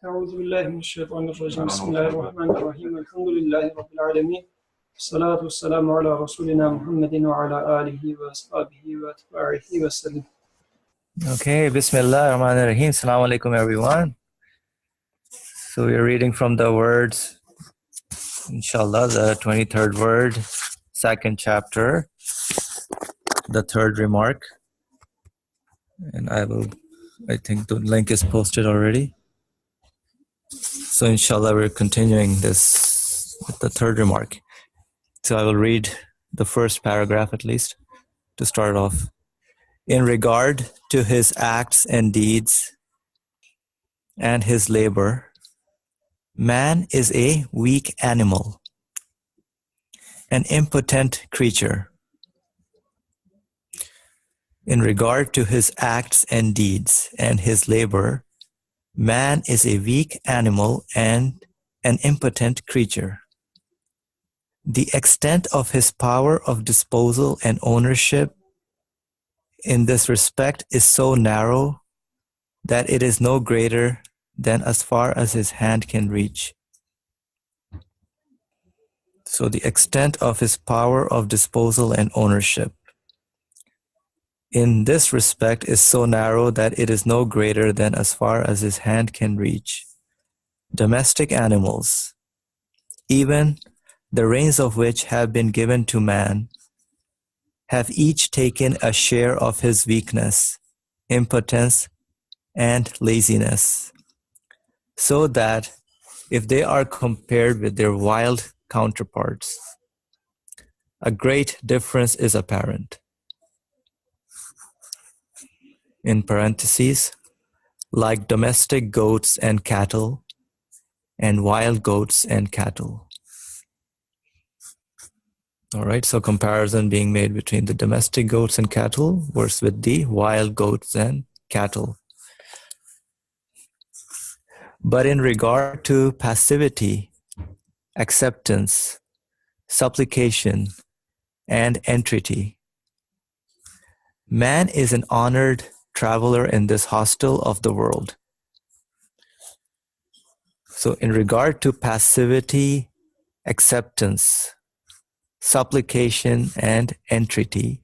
أعوذ بالله من الشيطان الرجيم بسم الله الرحمن الرحيم الحمد لله رب العالمين الصلاة والسلام على رسولنا محمد وعلى آله وأصحابه وأتباعه وسلم. Okay, Bismillah ar-Rahman ar-Rahim. Assalamu alaikum, everyone. So we're reading from the words, inshallah, the 23rd word, second chapter, the third remark. And I think the link is posted already. So inshallah, we're continuing this with the third remark. So I will read the first paragraph at least to start off. In regard to his acts and deeds and his labor, man is a weak animal, an impotent creature. In regard to his acts and deeds and his labor, man is a weak animal and an impotent creature. The extent of his power of disposal and ownership in this respect is so narrow that it is no greater than as far as his hand can reach. So the extent of his power of disposal and ownership in this respect is so narrow that it is no greater than as far as his hand can reach. Domestic animals, even the reins of which have been given to man, have each taken a share of his weakness, impotence, and laziness, so that if they are compared with their wild counterparts, a great difference is apparent. In parentheses, like domestic goats and cattle, and wild goats and cattle. All right, so comparison being made between the domestic goats and cattle versus with the wild goats and cattle. But in regard to passivity, acceptance, supplication, and entreaty, man is an honored traveler in this hostel of the world. So in regard to passivity, acceptance, supplication, and entreaty,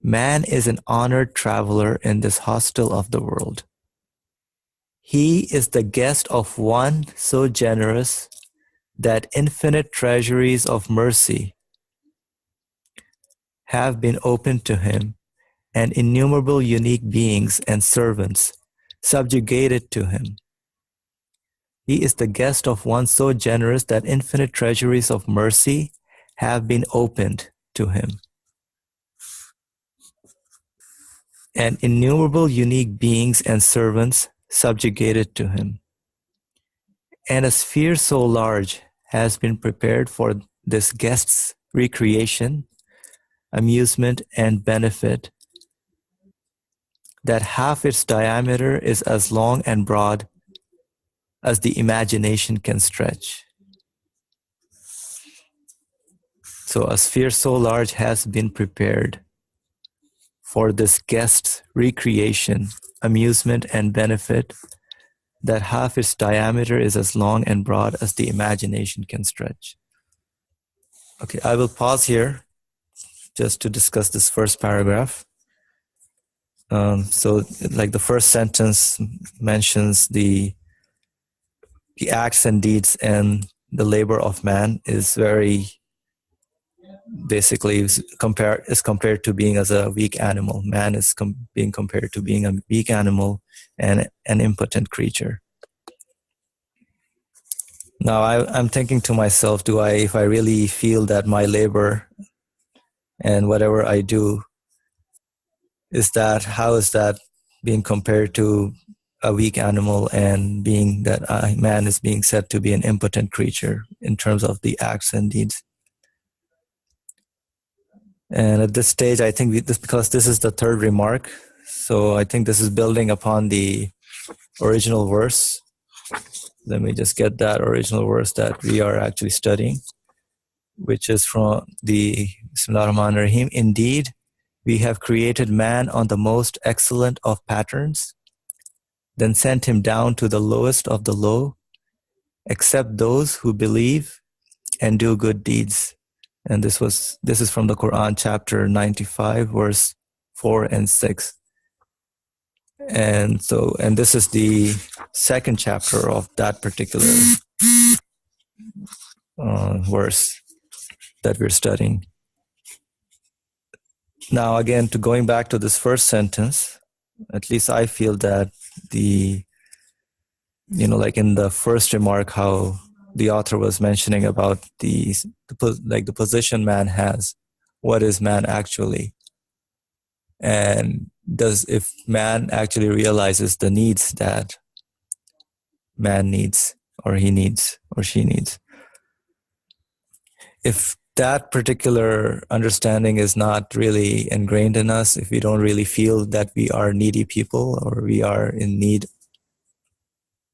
man is an honored traveler in this hostel of the world. He is the guest of one so generous that infinite treasuries of mercy have been opened to him, and innumerable unique beings and servants subjugated to him. He is the guest of one so generous that infinite treasuries of mercy have been opened to him, and innumerable unique beings and servants subjugated to him. And a sphere so large has been prepared for this guest's recreation, amusement, and benefit, that half its diameter is as long and broad as the imagination can stretch. So a sphere so large has been prepared for this guest's recreation, amusement, and benefit, that half its diameter is as long and broad as the imagination can stretch. Okay, I will pause here just to discuss this first paragraph. So like the first sentence mentions the acts and deeds and the labor of man is very basically is compared to being as a weak animal. Man is being compared to being a weak animal and an impotent creature. Now I'm thinking to myself, if I really feel that my labor and whatever I do how is that being compared to a weak animal, and being that man is being said to be an impotent creature in terms of the acts and deeds. And at this stage, I think because this is the third remark, so I think this is building upon the original verse. Let me just get that original verse that we are actually studying, which is from the Bismillah ar-Rahman ar-Rahim. Indeed, we have created man on the most excellent of patterns. then sent him down to the lowest of the low, except those who believe and do good deeds. And this is from the Quran, chapter 95, verse 4 and 6. And this is the second chapter of that particular verse that we're studying. Now, again, going back to this first sentence, at least I feel that like in the first remark, how the author was mentioning about the position man has. What is man actually? And if man actually realizes the needs that man needs, or he needs, or she needs, if that particular understanding is not really ingrained in us, if we don't really feel that we are needy people, or we are in need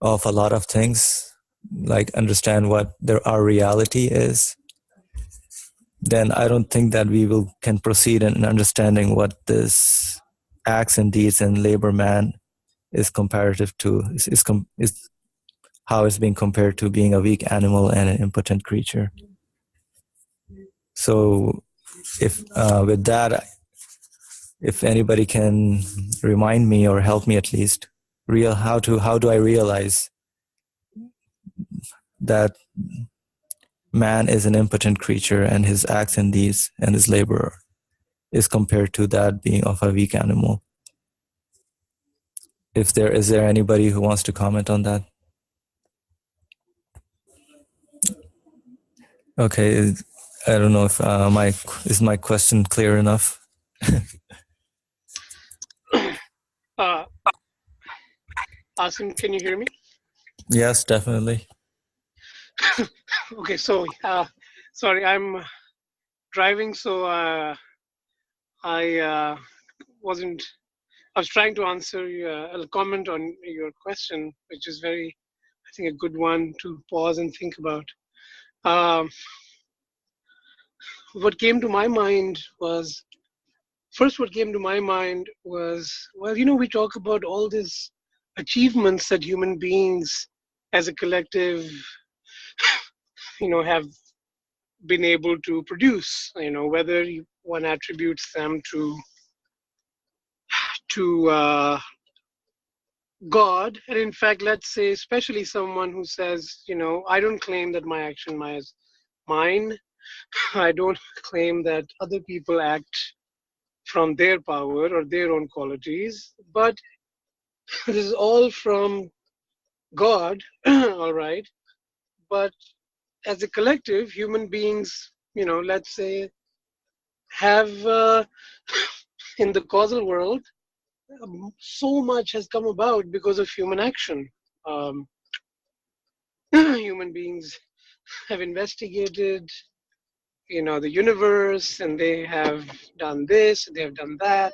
of a lot of things, like understand what our reality is, then I don't think that we can proceed in understanding what this acts and deeds and labor man is comparative to, is how it's being compared to being a weak animal and an impotent creature. So with that, if anybody can remind me or help me at least, how do I realize that man is an impotent creature and his acts and deeds and his labor is compared to that being of a weak animal? Is there anybody who wants to comment on that? Okay, I don't know if my question clear enough? Asim, can you hear me? Yes, definitely. Okay, so sorry, I'm driving, so I was trying to answer a comment on your question, which is very, I think, a good one to pause and think about. What came to my mind was, well, we talk about all these achievements that human beings as a collective, have been able to produce, whether one attributes them to God. And in fact, let's say, especially someone who says, I don't claim that my action is mine. I don't claim that other people act from their power or their own qualities, but this is all from God, all right. But as a collective, human beings, let's say, have in the causal world, so much has come about because of human action. Human beings have investigated, the universe, and they have done this, they have done that.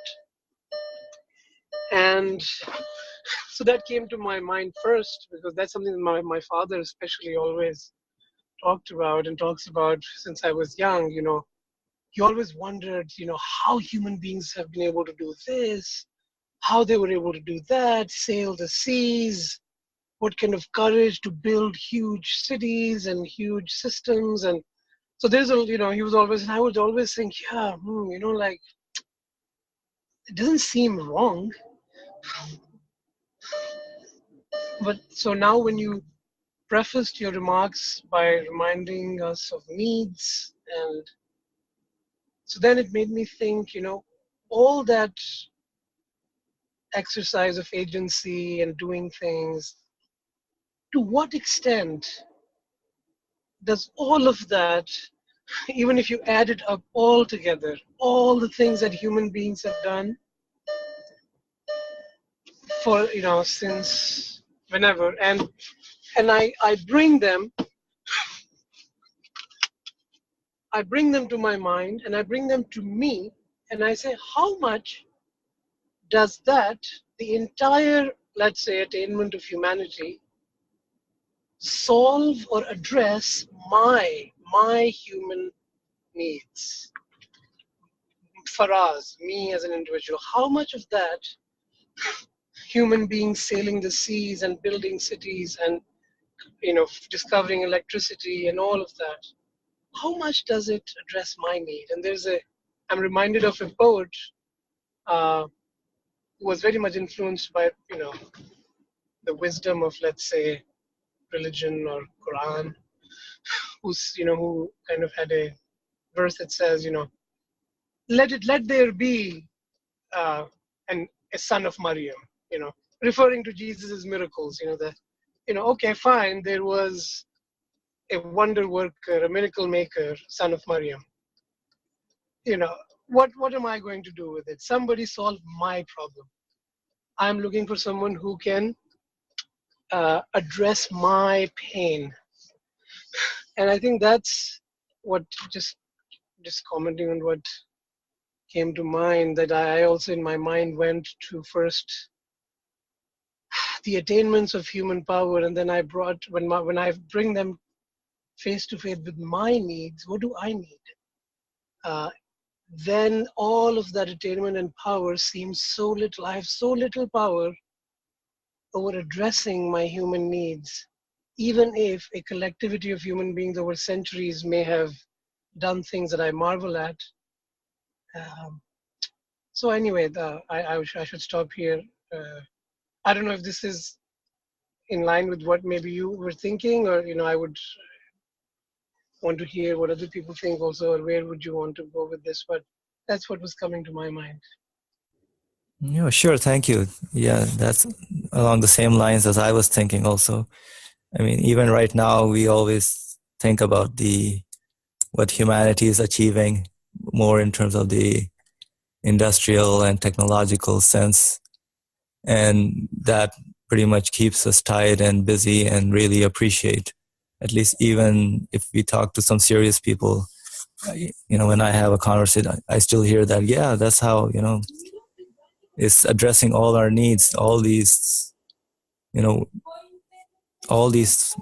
And so that came to my mind first, because that's something that my father especially always talked about and talks about since I was young. He always wondered, how human beings have been able to do this, how they were able to do that, sail the seas, what kind of courage to build huge cities and huge systems. And so there's he was always, and I would always think, yeah, like, it doesn't seem wrong. But so now when you prefaced your remarks by reminding us of needs, and so then it made me think, all that exercise of agency and doing things, to what extent does all of that, even if you add it up all together, all the things that human beings have done for, since whenever, and I bring them to my mind, and I bring them to me, and I say, how much does that, the entire, let's say, attainment of humanity, solve or address my human needs? For us, me as an individual, how much of that human beings sailing the seas and building cities and discovering electricity and all of that, how much does it address my need? And I'm reminded of a poet uh, who was very much influenced by the wisdom of, let's say, religion or Quran, who kind of had a verse that says, let there be uh, a son of Maryam, referring to Jesus's miracles. Okay, fine, there was a wonder worker, a miracle maker, son of Maryam. What am I going to do with it? Somebody solve my problem. I'm looking for someone who can address my pain. And I think that's what, just commenting on what came to mind, that I also in my mind went to first the attainments of human power, and then I brought, when I bring them face to face with my needs, what do I need? Then all of that attainment and power seems so little. I have so little power over addressing my human needs, even if a collectivity of human beings over centuries may have done things that I marvel at. So anyway, I should stop here. I don't know if this is in line with what maybe you were thinking, or I would want to hear what other people think also, or where would you want to go with this? But that's what was coming to my mind. Yeah, sure. Thank you. Yeah, that's along the same lines as I was thinking also. I mean, even right now, we always think about what humanity is achieving more in terms of the industrial and technological sense. And that pretty much keeps us tied and busy and really appreciate, at least even if we talk to some serious people, when I have a conversation, I still hear that, yeah, that's how, it's addressing all our needs, all these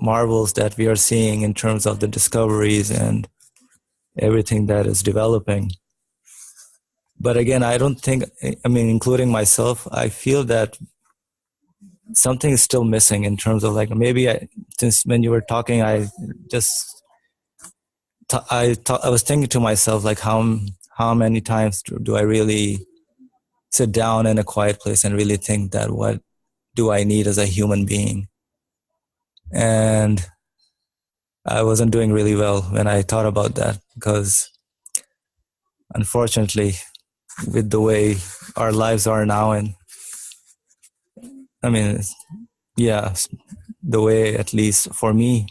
marvels that we are seeing in terms of the discoveries and everything that is developing. But again, I don't think, including myself, I feel that something is still missing in terms of since when you were talking, I was thinking to myself, like, how many times do I really sit down in a quiet place and really think that what do I need as a human being? And I wasn't doing really well when I thought about that, because unfortunately, with the way our lives are now, and yeah, the way, at least for me,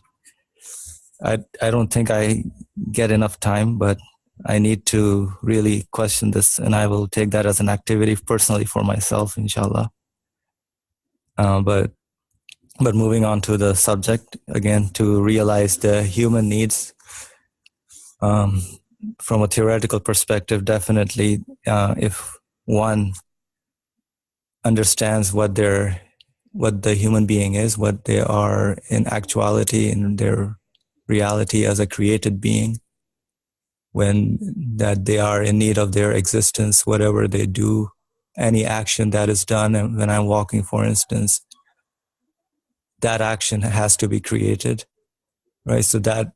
I don't think I get enough time, but I need to really question this, and I will take that as an activity personally for myself, inshallah. But moving on to the subject again, to realize the human needs from a theoretical perspective, definitely, if one understands what the human being is, what they are in actuality, in their reality as a created being, when that they are in need of their existence, whatever they do, any action that is done, and when I'm walking, for instance, that action has to be created, right? So that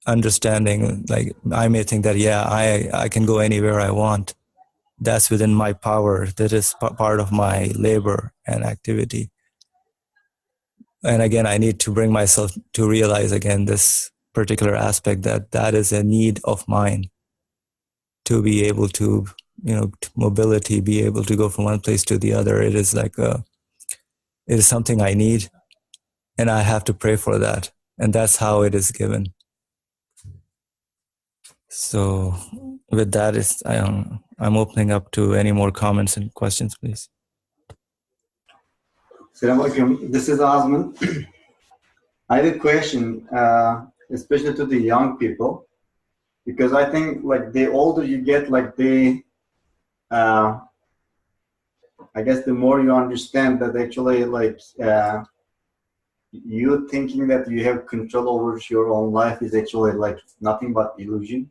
understanding, like, I may think that, yeah, I can go anywhere I want. That's within my power. That is part of my labor and activity. And again, I need to bring myself to realize again this particular aspect, that is a need of mine, to be able to, mobility, be able to go from one place to the other. It is it is something I need, and I have to pray for that. And that's how it is given. So with that, I'm opening up to any more comments and questions, please. Assalamu alaikum. This is Osman. I have a question, especially to the young people, because I think like the older you get, I guess the more you understand that actually you thinking that you have control over your own life is actually like nothing but illusion.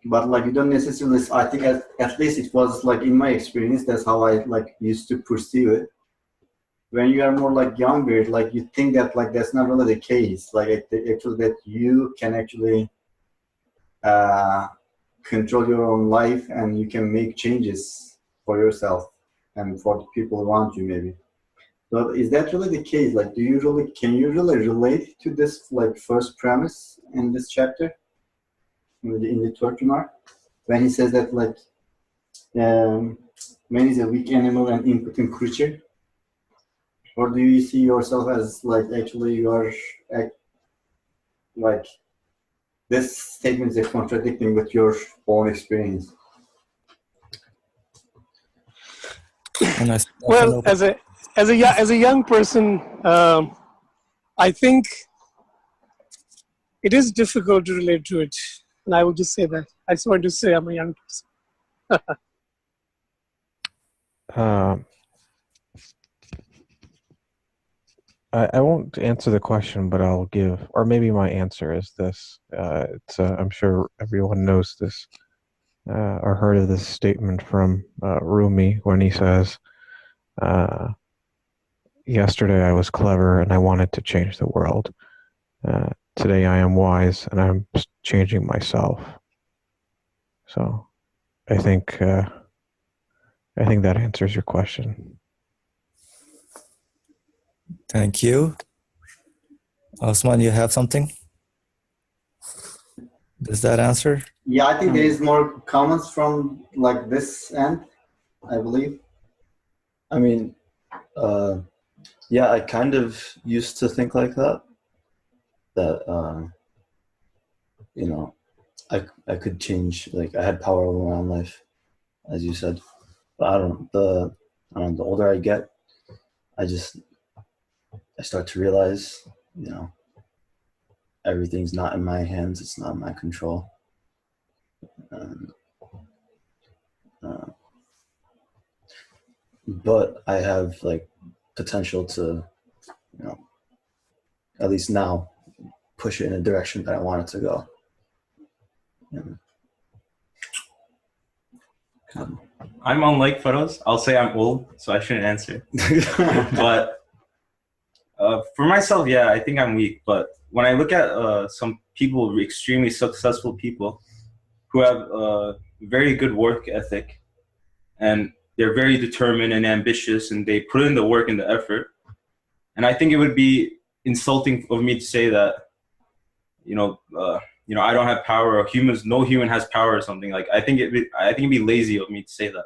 but like you don't necessarily. I think at least it was like in my experience, that's how I like used to perceive it. When you are more like younger, like you think that like that's not really the case. Like actually that you can actually uh, control your own life and you can make changes for yourself and for the people around you maybe. So is that really the case? Like, can you really relate to this like first premise in this chapter in the third remark when he says that like um, man is a weak animal and impotent creature? Or do you see yourself as like actually you are like this statement is contradicting with your own experience? Well, as a young person, I think it is difficult to relate to it, and I would just say that. I just want to say I'm a young person. I won't answer the question, but I'll give, or maybe my answer is this. I'm sure everyone knows this or heard of this statement from Rumi when he says, yesterday I was clever and I wanted to change the world. Today I am wise and I'm changing myself. So I think that answers your question. Thank you. Osman, you have something? Does that answer? Yeah, I think there is more comments from like this end, I believe. I mean, yeah, I kind of used to think like that. That you know, I could change. Like I had power over my own life, as you said. But the older I get, I start to realize, everything's not in my hands. It's not in my control. And, but I have like potential to, at least now, push it in a direction that I want it to go. I'm unlike Faroz. I'll say I'm old, so I shouldn't answer. But for myself, yeah, I think I'm weak. But when I look at some people, extremely successful people, who have very good work ethic, and they're very determined and ambitious, and they put in the work and the effort. And I think it would be insulting of me to say that, I don't have power, or no human has power or something. Like I think it'd be lazy of me to say that,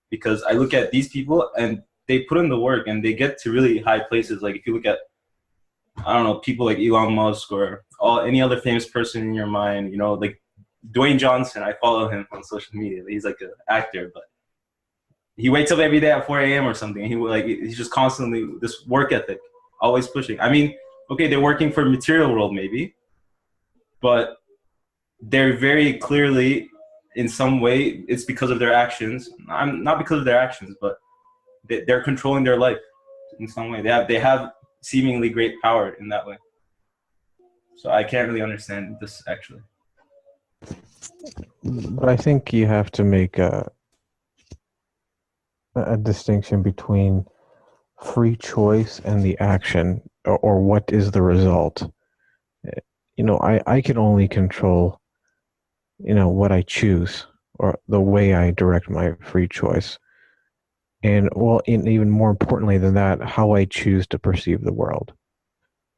because I look at these people and they put in the work and they get to really high places. Like if you look at, I don't know, people like Elon Musk or any other famous person in your mind, like Dwayne Johnson. I follow him on social media. He's like an actor, but he wakes up every day at 4 a.m. or something. He's just constantly this work ethic, always pushing. I mean, okay, they're working for material world maybe, but they're very clearly, in some way, it's because of their actions. Not because of their actions, but they're controlling their life in some way. They have seemingly great power in that way. So I can't really understand this actually. But I think you have to make a distinction between free choice and the action, or what is the result. I can only control, what I choose, or the way I direct my free choice. And even more importantly than that, how I choose to perceive the world.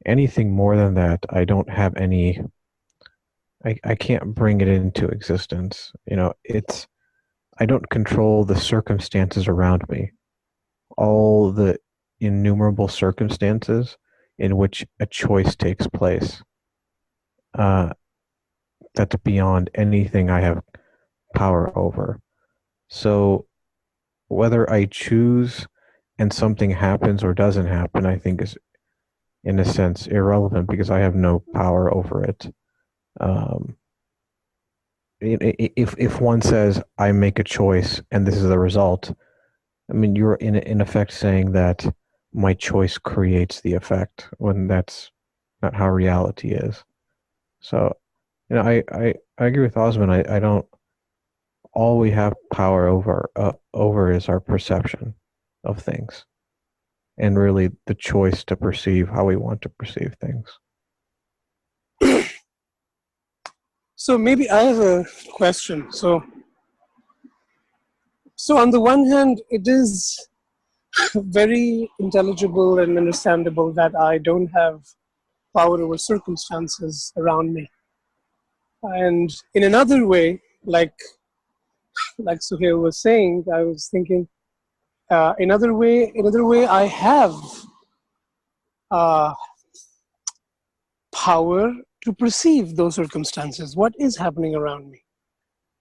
Anything more than that, I don't have any, I can't bring it into existence. I don't control the circumstances around me. All the innumerable circumstances in which a choice takes place. That's beyond anything I have power over. So whether I choose and something happens or doesn't happen, I think is, in a sense, irrelevant, because I have no power over it. If one says I make a choice and this is the result, I mean, you're in effect saying that my choice creates the effect, when that's not how reality is. So, I agree with Osman. I don't all we have power over is our perception of things, and really the choice to perceive how we want to perceive things. So maybe I have a question. So on the one hand, it is very intelligible and understandable that I don't have power over circumstances around me. And in another way, like Suhail was saying, I was thinking, another way, I have power to perceive those circumstances, what is happening around me.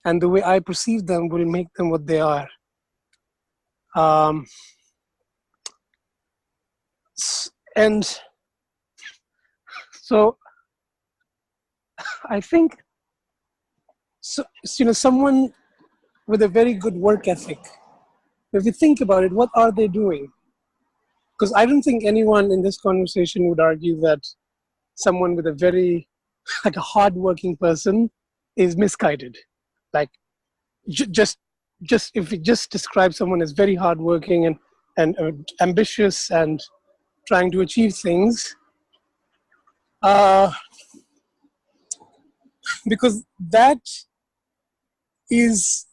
And the way I perceive them will make them what they are. And so I think, someone with a very good work ethic, if you think about it, what are they doing? Because I don't think anyone in this conversation would argue that someone with a very, like a hardworking person is misguided. Like, just if we just describe someone as very hardworking and ambitious and trying to achieve things, because that is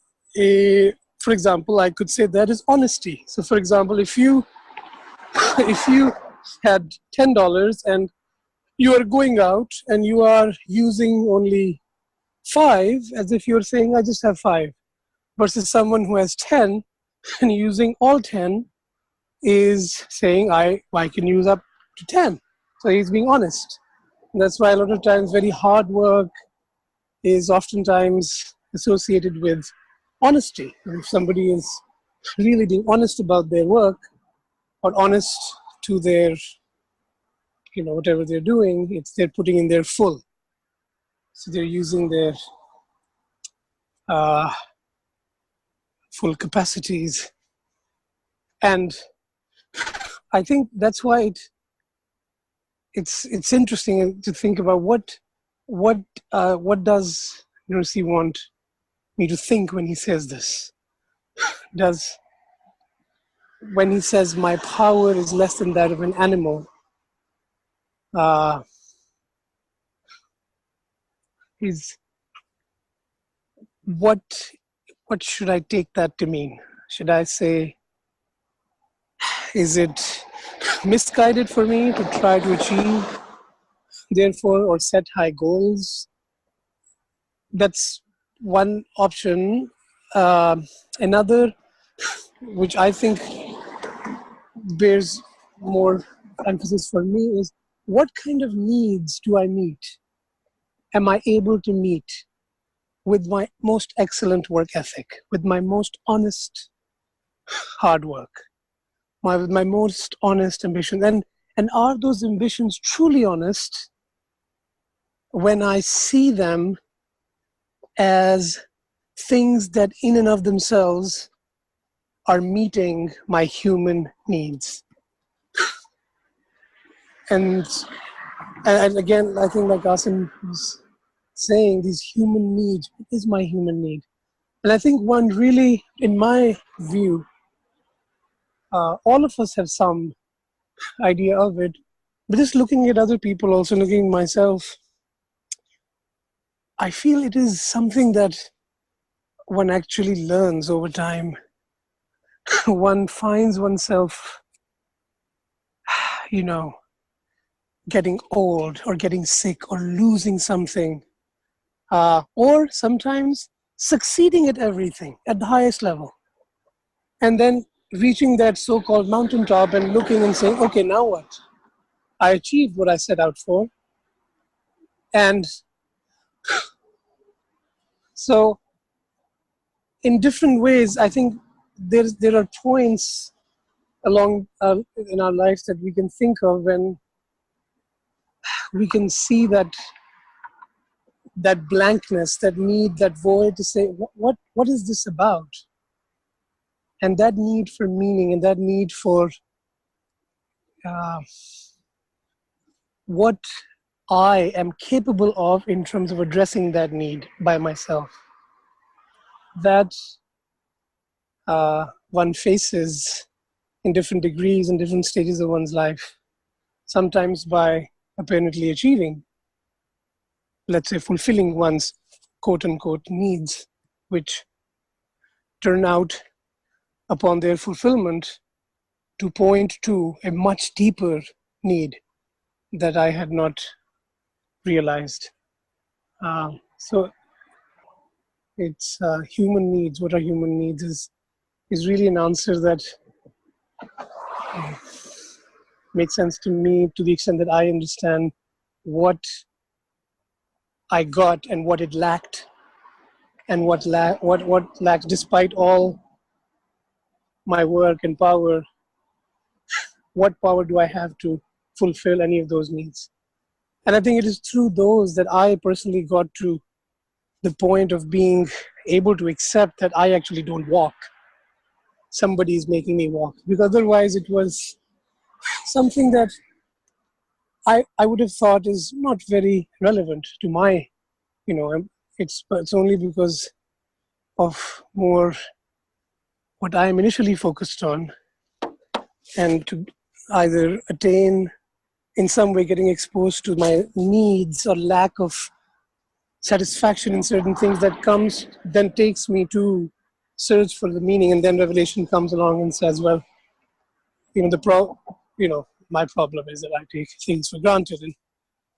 for example, I could say that is honesty. So for example, if you had $10 and you are going out and you are using only 5, as if you're saying, I just have 5, versus someone who has 10 and using all 10 is saying, I can use up to 10. So he's being honest. And that's why a lot of times very hard work is oftentimes associated with honesty. If somebody is really being honest about their work or honest to their, whatever they're doing, they're putting in their full. So they're using their full capacities. And I think that's why it's interesting to think about what does Nursi want me to think when he says this? When he says my power is less than that of an animal, what should I take that to mean? Should I say, is it misguided for me to try to achieve, therefore, or set high goals? That's one option. Another, which I think bears more emphasis for me, is what kind of needs do I meet? Am I able to meet with my most excellent work ethic, with my most honest hard work, with my most honest ambition? And are those ambitions truly honest when I see them as things that in and of themselves are meeting my human needs? And again, I think like Asim was saying, these human needs, what is my human need? And I think one really, in my view, all of us have some idea of it, but just looking at other people, also looking at myself, I feel it is something that one actually learns over time. One finds oneself, getting old or getting sick or losing something, or sometimes succeeding at everything at the highest level. And then reaching that so-called mountaintop and looking and saying, okay, now what? I achieved what I set out for. And so in different ways, I think there are points along in our lives that we can think of when we can see that blankness, that need, that void to say, what is this about? And that need for meaning and that need for what I am capable of in terms of addressing that need by myself. that one faces in different degrees in different stages of one's life, sometimes by apparently achieving, let's say, fulfilling one's quote unquote needs, which turn out upon their fulfillment to point to a much deeper need that I had not realized. So it's human needs. What are human needs is really an answer that makes sense to me to the extent that I understand what I got and what it lacked, and what lacked despite all my work and power. What power do I have to fulfill any of those needs? And I think it is through those that I personally got to the point of being able to accept that I actually don't walk. Somebody is making me walk. Because otherwise it was something that I would have thought is not very relevant to my, it's only because of more what I am initially focused on, and to either attain in some way getting exposed to my needs or lack of satisfaction in certain things that comes, then takes me to search for the meaning, and then revelation comes along and says, well, my problem is that I take things for granted, and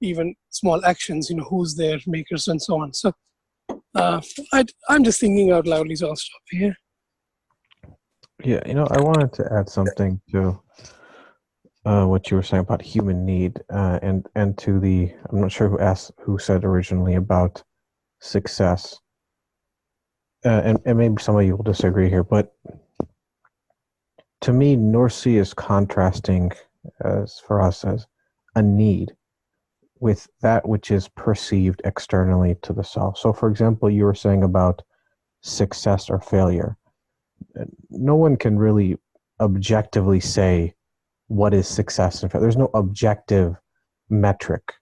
even small actions, who's their makers and so on. So I'm just thinking out loudly, so I'll stop here. Yeah, I wanted to add something to what you were saying about human need, and to the, I'm not sure who said originally about success, and maybe some of you will disagree here, but to me, Norsi is contrasting for us as a need with that which is perceived externally to the self. So, for example, you were saying about success or failure. No one can really objectively say what is success and failure. There's no objective metric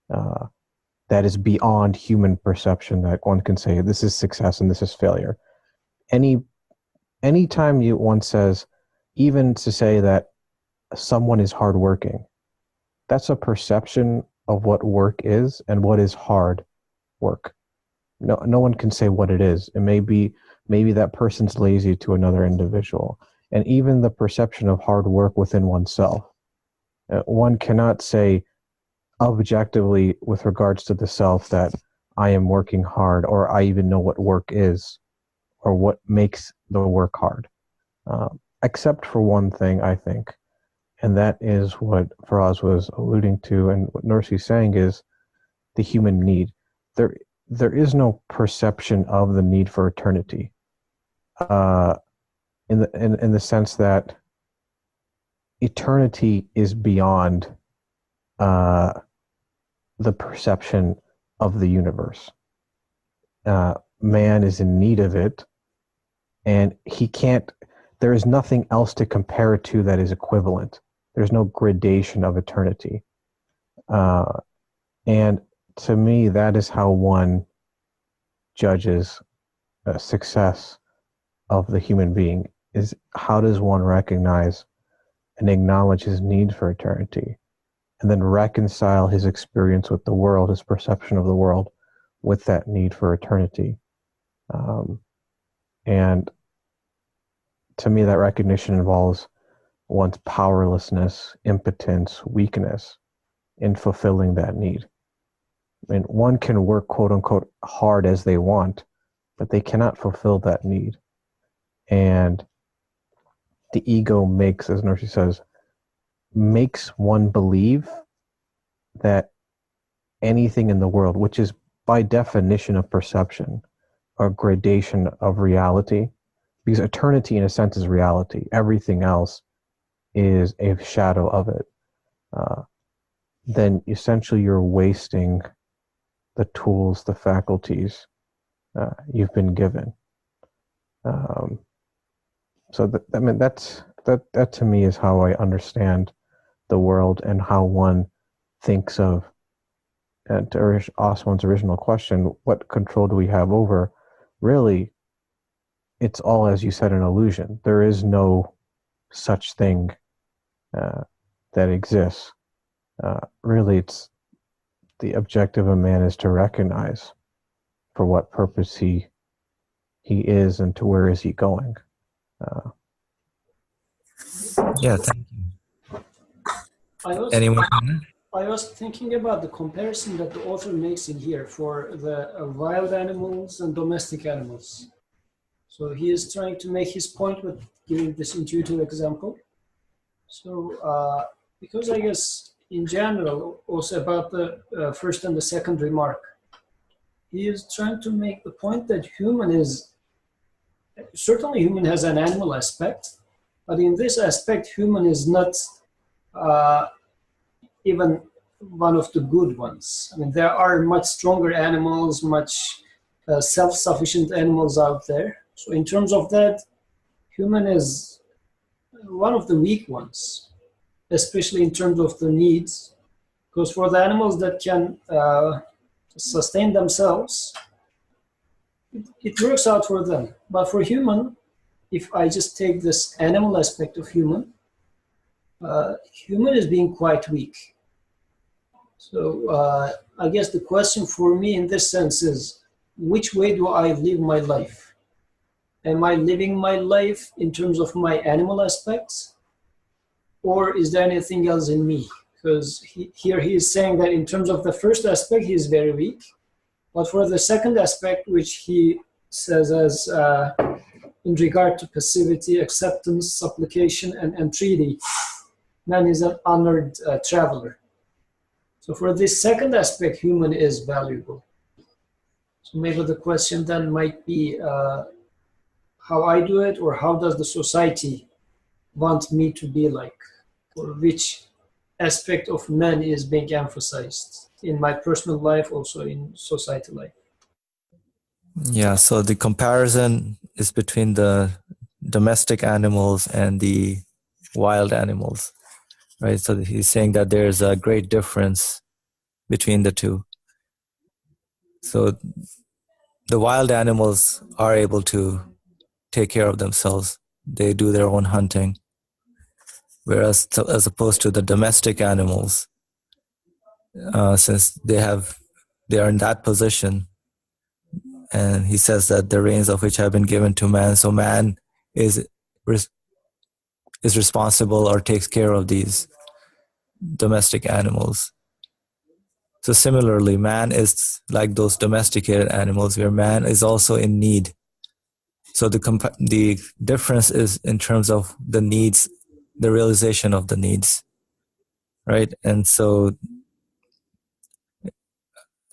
that is beyond human perception that one can say this is success and this is failure. Anytime one says, even to say that someone is hardworking, that's a perception of what work is and what is hard work. No one can say what it is. It maybe that person's lazy to another individual. And even the perception of hard work within oneself. One cannot say objectively with regards to the self that I am working hard, or I even know what work is, or what makes the work hard. Except for one thing, I think, and that is what Faraz was alluding to, and what Nursi's saying is the human need. There is no perception of the need for eternity, in the sense that eternity is beyond the perception of the universe. Man is in need of it, and he can't. There is nothing else to compare it to that is equivalent. There's no gradation of eternity. And to me, that is how one judges success of the human being, is how does one recognize and acknowledge his need for eternity, and then reconcile his experience with the world, his perception of the world, with that need for eternity. And to me, that recognition involves one's powerlessness, impotence, weakness in fulfilling that need. I mean, one can work, quote unquote, hard as they want, but they cannot fulfill that need. And the ego makes, as Nursi says, makes one believe that anything in the world, which is by definition of perception, or gradation of reality, because eternity in a sense is reality. Everything else is a shadow of it. Then essentially you're wasting the tools, the faculties you've been given. So that to me is how I understand the world, and how one thinks of, and to ask one's original question, what control do we have over? Really, it's all, as you said, an illusion. There is no such thing that exists. Really, it's the objective of man is to recognize for what purpose he is and to where is he going. Yeah, thank you. Any more comment? I was thinking about the comparison that the author makes in here for the wild animals and domestic animals. So he is trying to make his point with giving this intuitive example. So because I guess in general, also about the first and the second remark, he is trying to make the point that certainly human has an animal aspect, but in this aspect, human is not even one of the good ones. I mean, there are much stronger animals, much self-sufficient animals out there. So in terms of that, human is one of the weak ones, especially in terms of the needs. Because for the animals that can sustain themselves, it works out for them. But for human, if I just take this animal aspect of human, human is being quite weak. So I guess the question for me in this sense is, which way do I live my life? Am I living my life in terms of my animal aspects? Or is there anything else in me? Because here he is saying that in terms of the first aspect, he is very weak. But for the second aspect, which he says as in regard to passivity, acceptance, supplication, and entreaty, man is an honored traveler. So for this second aspect, human is valuable. So maybe the question then might be how I do it, or how does the society want me to be like, or which aspect of man is being emphasized in my personal life, also in society life. Yeah, so the comparison is between the domestic animals and the wild animals, right? So he's saying that there's a great difference between the two. So the wild animals are able to take care of themselves. They do their own hunting. Whereas as opposed to the domestic animals, since they are in that position, and he says that the reins of which have been given to man, so man is responsible or takes care of these domestic animals. So similarly, man is like those domesticated animals, where man is also in need. So the difference is in terms of the needs, the realization of the needs, right? And so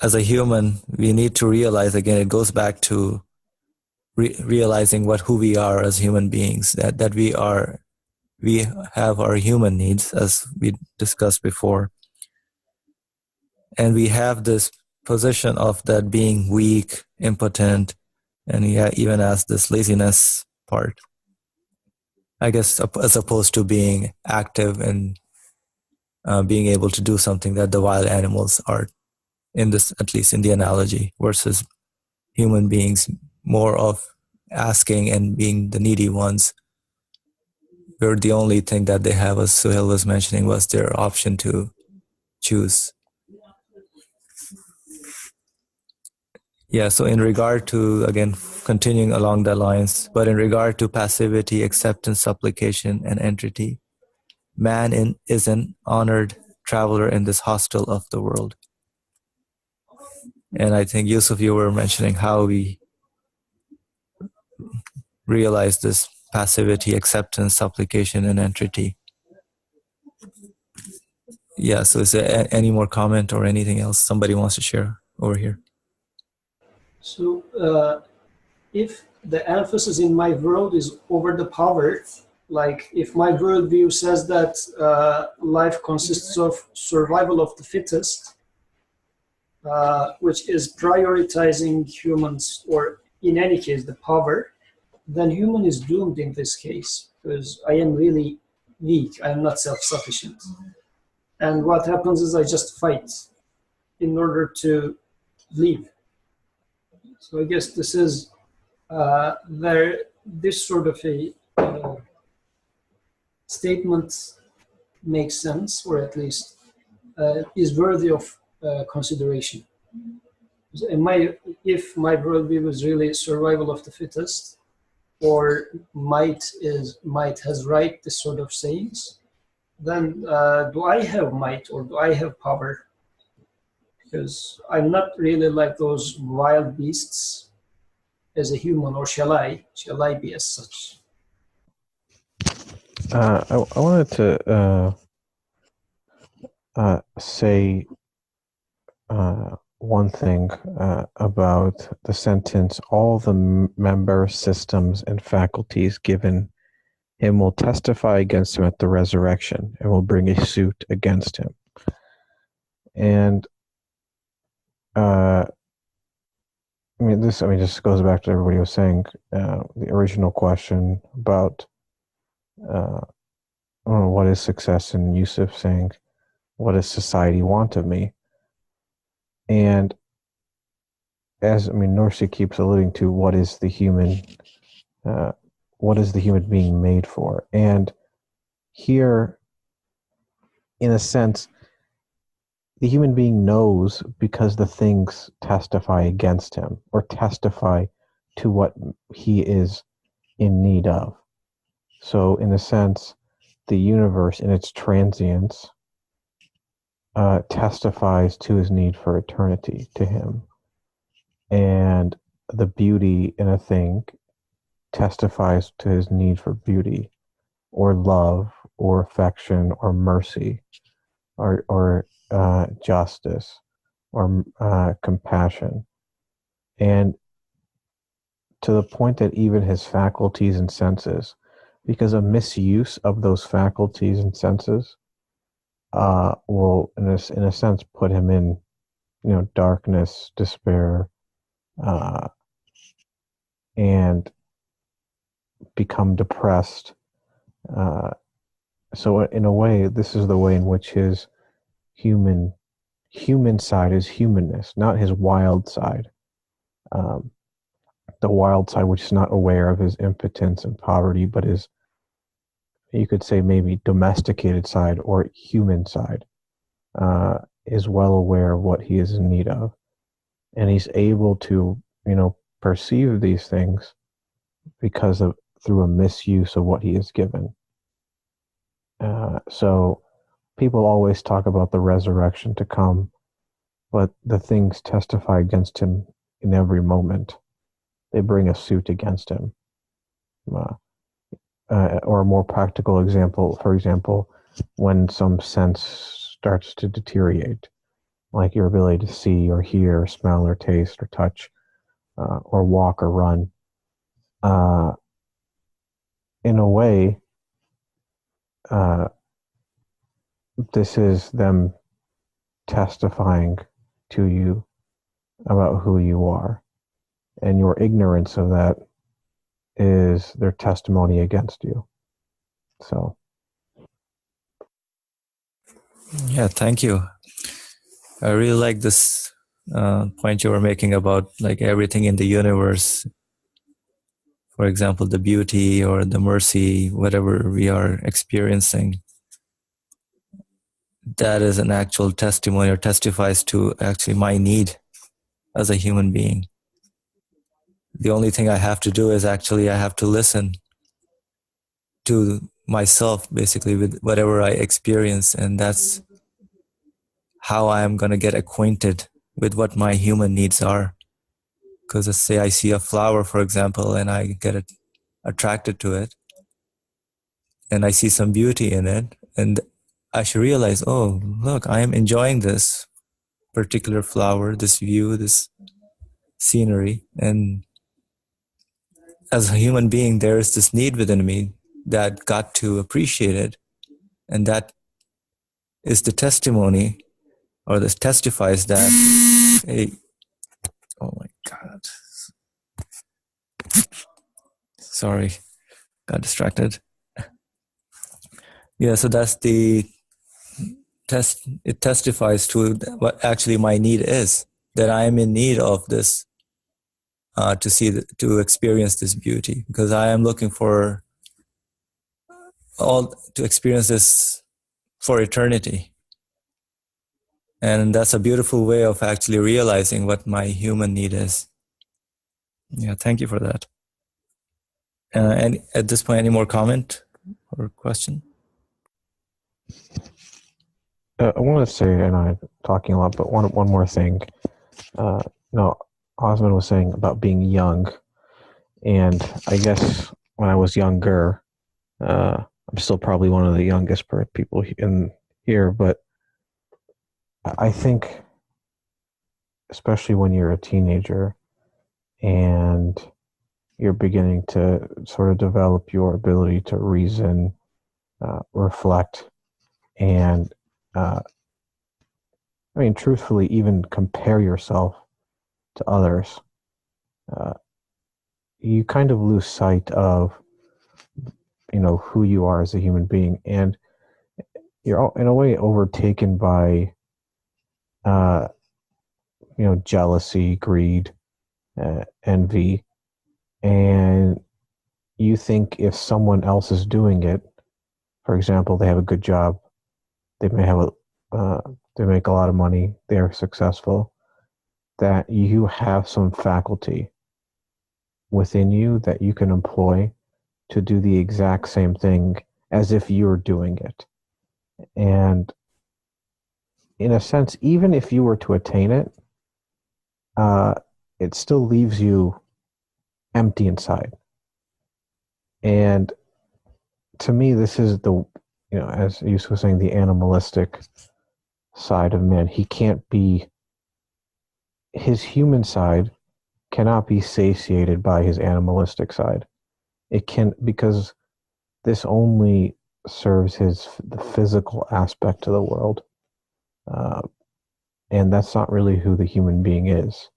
as a human, we need to realize, again, it goes back to realizing who we are as human beings, that we have our human needs, as we discussed before. And we have this position of that being weak, impotent, and he even has this laziness part, I guess, as opposed to being active and being able to do something that the wild animals are, in this, at least in the analogy, versus human beings more of asking and being the needy ones, where the only thing that they have, as Suhail was mentioning, was their option to choose. Yeah, so in regard to, again, continuing along the lines, but in regard to passivity, acceptance, supplication, and entreaty, man is an honored traveler in this hostel of the world. And I think, Yusuf, you were mentioning how we realize this passivity, acceptance, supplication, and entreaty. Yeah, so is there any more comment or anything else somebody wants to share over here? So if the emphasis in my world is over the power, like if my worldview says that life consists of survival of the fittest, which is prioritizing humans, or in any case the power, then human is doomed in this case, because I am really weak, I am not self-sufficient. And what happens is I just fight in order to live. So I guess this is this sort of a statement makes sense, or at least is worthy of consideration. If my worldview is really survival of the fittest, or might has right, this sort of sayings, then do I have might or do I have power? Because I'm not really like those wild beasts as a human, or shall I be as such? I wanted to say one thing about the sentence, all the member systems and faculties given him will testify against him at the resurrection and will bring a suit against him. And this just goes back to everybody was saying, the original question about what is success, and Yusuf saying, what does society want of me? And as Norsi keeps alluding to, what is the human being made for? And here, in a sense, the human being knows because the things testify against him, or testify to what he is in need of. So in a sense, the universe in its transience testifies to his need for eternity to him. And the beauty in a thing testifies to his need for beauty, or love, or affection, or mercy, or justice, or compassion. And to the point that even his faculties and senses, because a misuse of those faculties and senses will, in a sense, put him in, darkness, despair, and become depressed. So in a way, this is the way in which his human side is humanness, not his wild side. The wild side, which is not aware of his impotence and poverty, but is, you could say, maybe domesticated side or human side, is well aware of what he is in need of. And he's able to, perceive these things through a misuse of what he is given. So people always talk about the resurrection to come, but the things testify against him in every moment. They bring a suit against him. Or a more practical example, for example, when some sense starts to deteriorate, like your ability to see or hear or smell or taste or touch, or walk or run. In a way, this is them testifying to you about who you are. And your ignorance of that is their testimony against you. So. Yeah, thank you. I really like this point you were making about like everything in the universe. For example, the beauty or the mercy, whatever we are experiencing, that is an actual testimony or testifies to actually my need as a human being. The only thing I have to do is actually I have to listen to myself, basically, with whatever I experience. And that's how I am going to get acquainted with what my human needs are. Because let's say I see a flower, for example, and I get attracted to it, and I see some beauty in it, and I should realize, oh, look, I am enjoying this particular flower, this view, this scenery. And as a human being, there is this need within me that got to appreciate it. And that is the testimony, or this testifies that, hey, oh my God. Sorry, got distracted. Yeah, so that's the test. It testifies to what actually my need is, that I am in need of this to experience this beauty, because I am looking to experience this for eternity. And that's a beautiful way of actually realizing what my human need is. Yeah, thank you for that. And at this point, any more comment or question? I want to say, and I'm talking a lot, but one more thing. Osman was saying about being young, and I guess when I was younger, I'm still probably one of the youngest people in here, but I think, especially when you're a teenager and you're beginning to sort of develop your ability to reason, reflect, and truthfully, even compare yourself to others, you kind of lose sight of, who you are as a human being, and you're in a way overtaken by, jealousy, greed, envy, and you think if someone else is doing it, for example, they have a good job, they may have they make a lot of money, they're successful, that you have some faculty within you that you can employ to do the exact same thing as if you're doing it. And in a sense, even if you were to attain it, it still leaves you empty inside. And to me, this is the, as Yusuf was saying, the animalistic side of man. His human side cannot be satiated by his animalistic side. It can, because this only serves the physical aspect of the world. And that's not really who the human being is.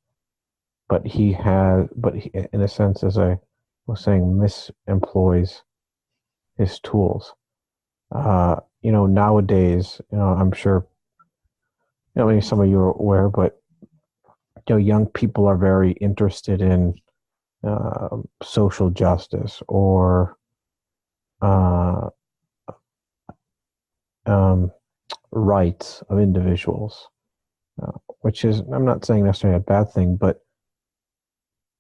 But he, in a sense, as I was saying, misemploys his tools. Nowadays, I'm sure, maybe some of you are aware, but, young people are very interested in social justice or rights of individuals, which is, I'm not saying necessarily a bad thing, but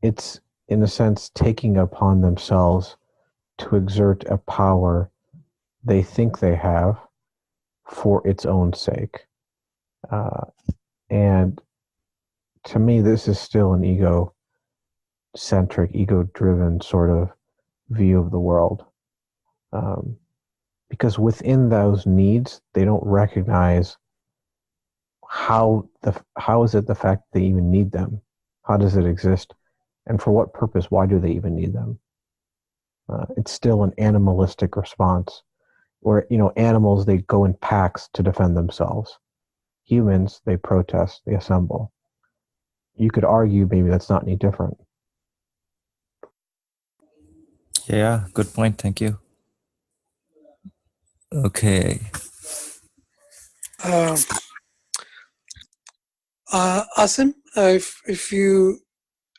it's, in a sense, taking upon themselves to exert a power they think they have for its own sake. And to me, this is still an ego-centric, ego-driven sort of view of the world. Because within those needs, they don't recognize how is it the fact they even need them? How does it exist? And for what purpose? Why do they even need them? It's still an animalistic response where, animals, they go in packs to defend themselves. Humans, they protest, they assemble. You could argue maybe that's not any different. Yeah, good point. Thank you. Okay. Asim, if you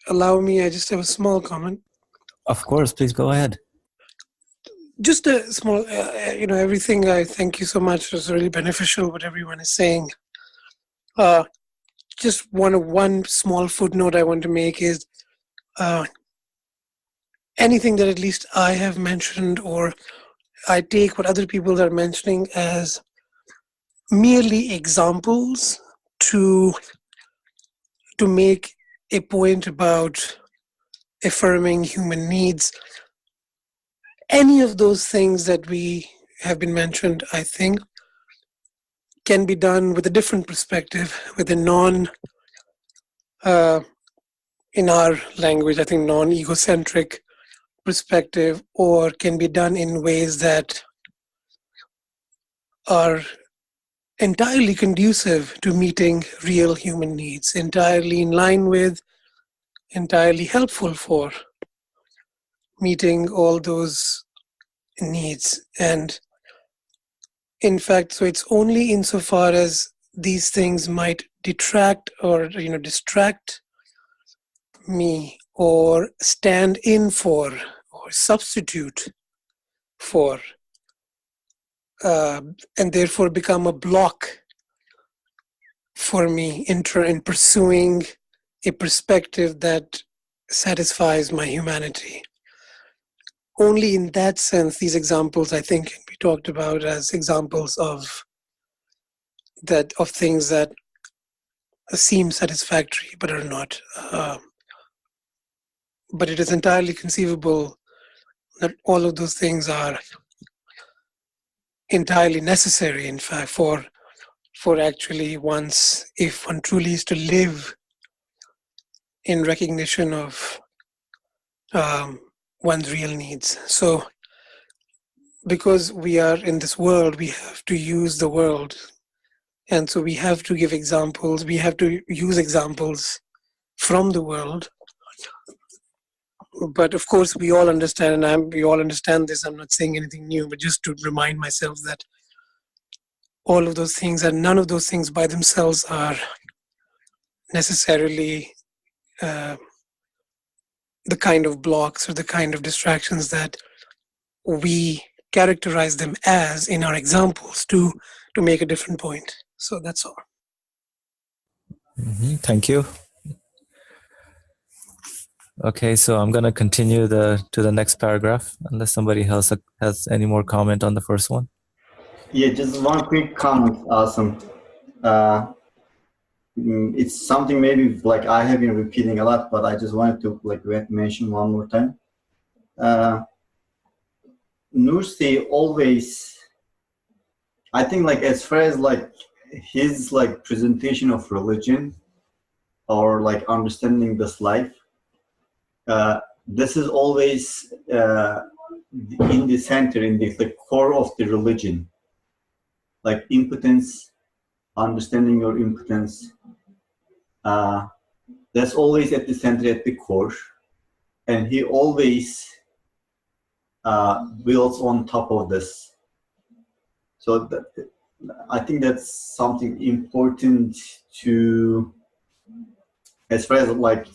allow me, I just have a small comment. Of course, please go ahead. Just a small, everything. I thank you so much. Was really beneficial. What everyone is saying. Just one small footnote I want to make is anything that at least I have mentioned, or I take what other people are mentioning as merely examples to make a point about affirming human needs. Any of those things that we have been mentioned, I think, can be done with a different perspective, with a in our language, I think, non-egocentric perspective, or can be done in ways that are entirely conducive to meeting real human needs, entirely in line with, entirely helpful for meeting all those needs. And in fact, so it's only insofar as these things might detract or distract me or stand in for or substitute for, and therefore become a block for me in pursuing a perspective that satisfies my humanity. Only in that sense, these examples, I think, can be talked about as examples of things that seem satisfactory but are not. But it is entirely conceivable that all of those things are entirely necessary, in fact, for actually if one truly is to live in recognition of one's real needs. So, because we are in this world, we have to use the world. And so we have to give examples, we have to use examples from the world. But of course, we all understand, and we all understand this. I'm not saying anything new, but just to remind myself that all of those things and none of those things by themselves are necessarily the kind of blocks or the kind of distractions that we characterize them as in our examples to make a different point. So that's all. Thank you. Okay, so I'm going to continue to the next paragraph, unless somebody else has any more comment on the first one. Yeah, just one quick comment, Awesome. It's something maybe like I have been repeating a lot, but I just wanted to like mention one more time. Nursi always, I think, like as far as like his like presentation of religion or like understanding this life, this is always in the center, in the core of the religion, like impotence, understanding your impotence. That's always at the center, at the core, and he always builds on top of this. So I think that's something important to, as far as like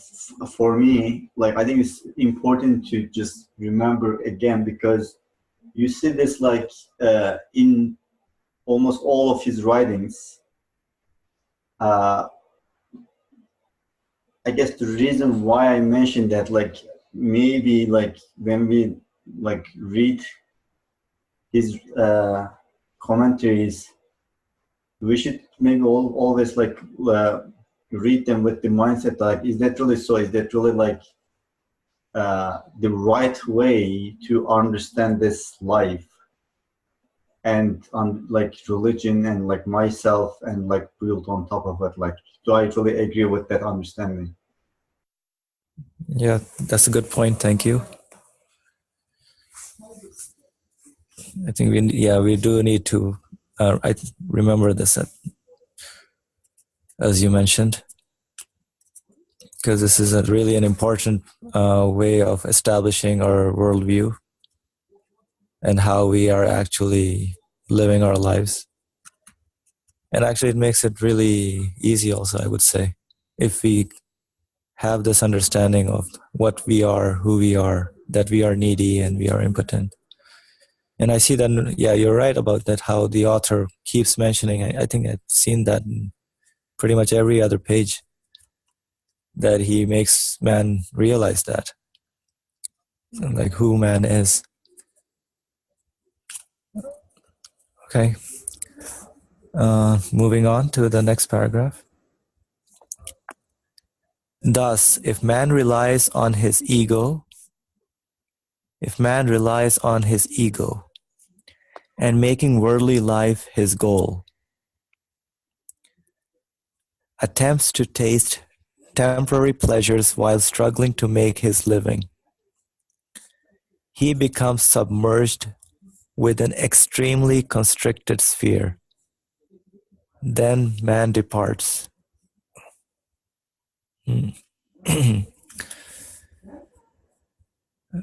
for me, like I think it's important to just remember again, because you see this like in almost all of his writings. I guess the reason why I mentioned that, like maybe like when we like read his commentaries, we should maybe always like read them with the mindset like, is that really so? Is that really like the right way to understand this life and like religion and like myself and like build on top of it? Like, do I really agree with that understanding? Yeah, that's a good point. Thank you. I think we do need to I remember this as you mentioned, because this is really an important way of establishing our worldview and how we are actually living our lives. And actually it makes it really easy also, I would say, if we have this understanding of what we are, who we are, that we are needy and we are impotent. And I see that, yeah, you're right about that, how the author keeps mentioning, I think I've seen that in pretty much every other page, that he makes man realize that, like who man is. Okay. Moving on to the next paragraph. Thus, if man relies on his ego, and making worldly life his goal, attempts to taste temporary pleasures while struggling to make his living, he becomes submerged with an extremely constricted sphere. Then man departs.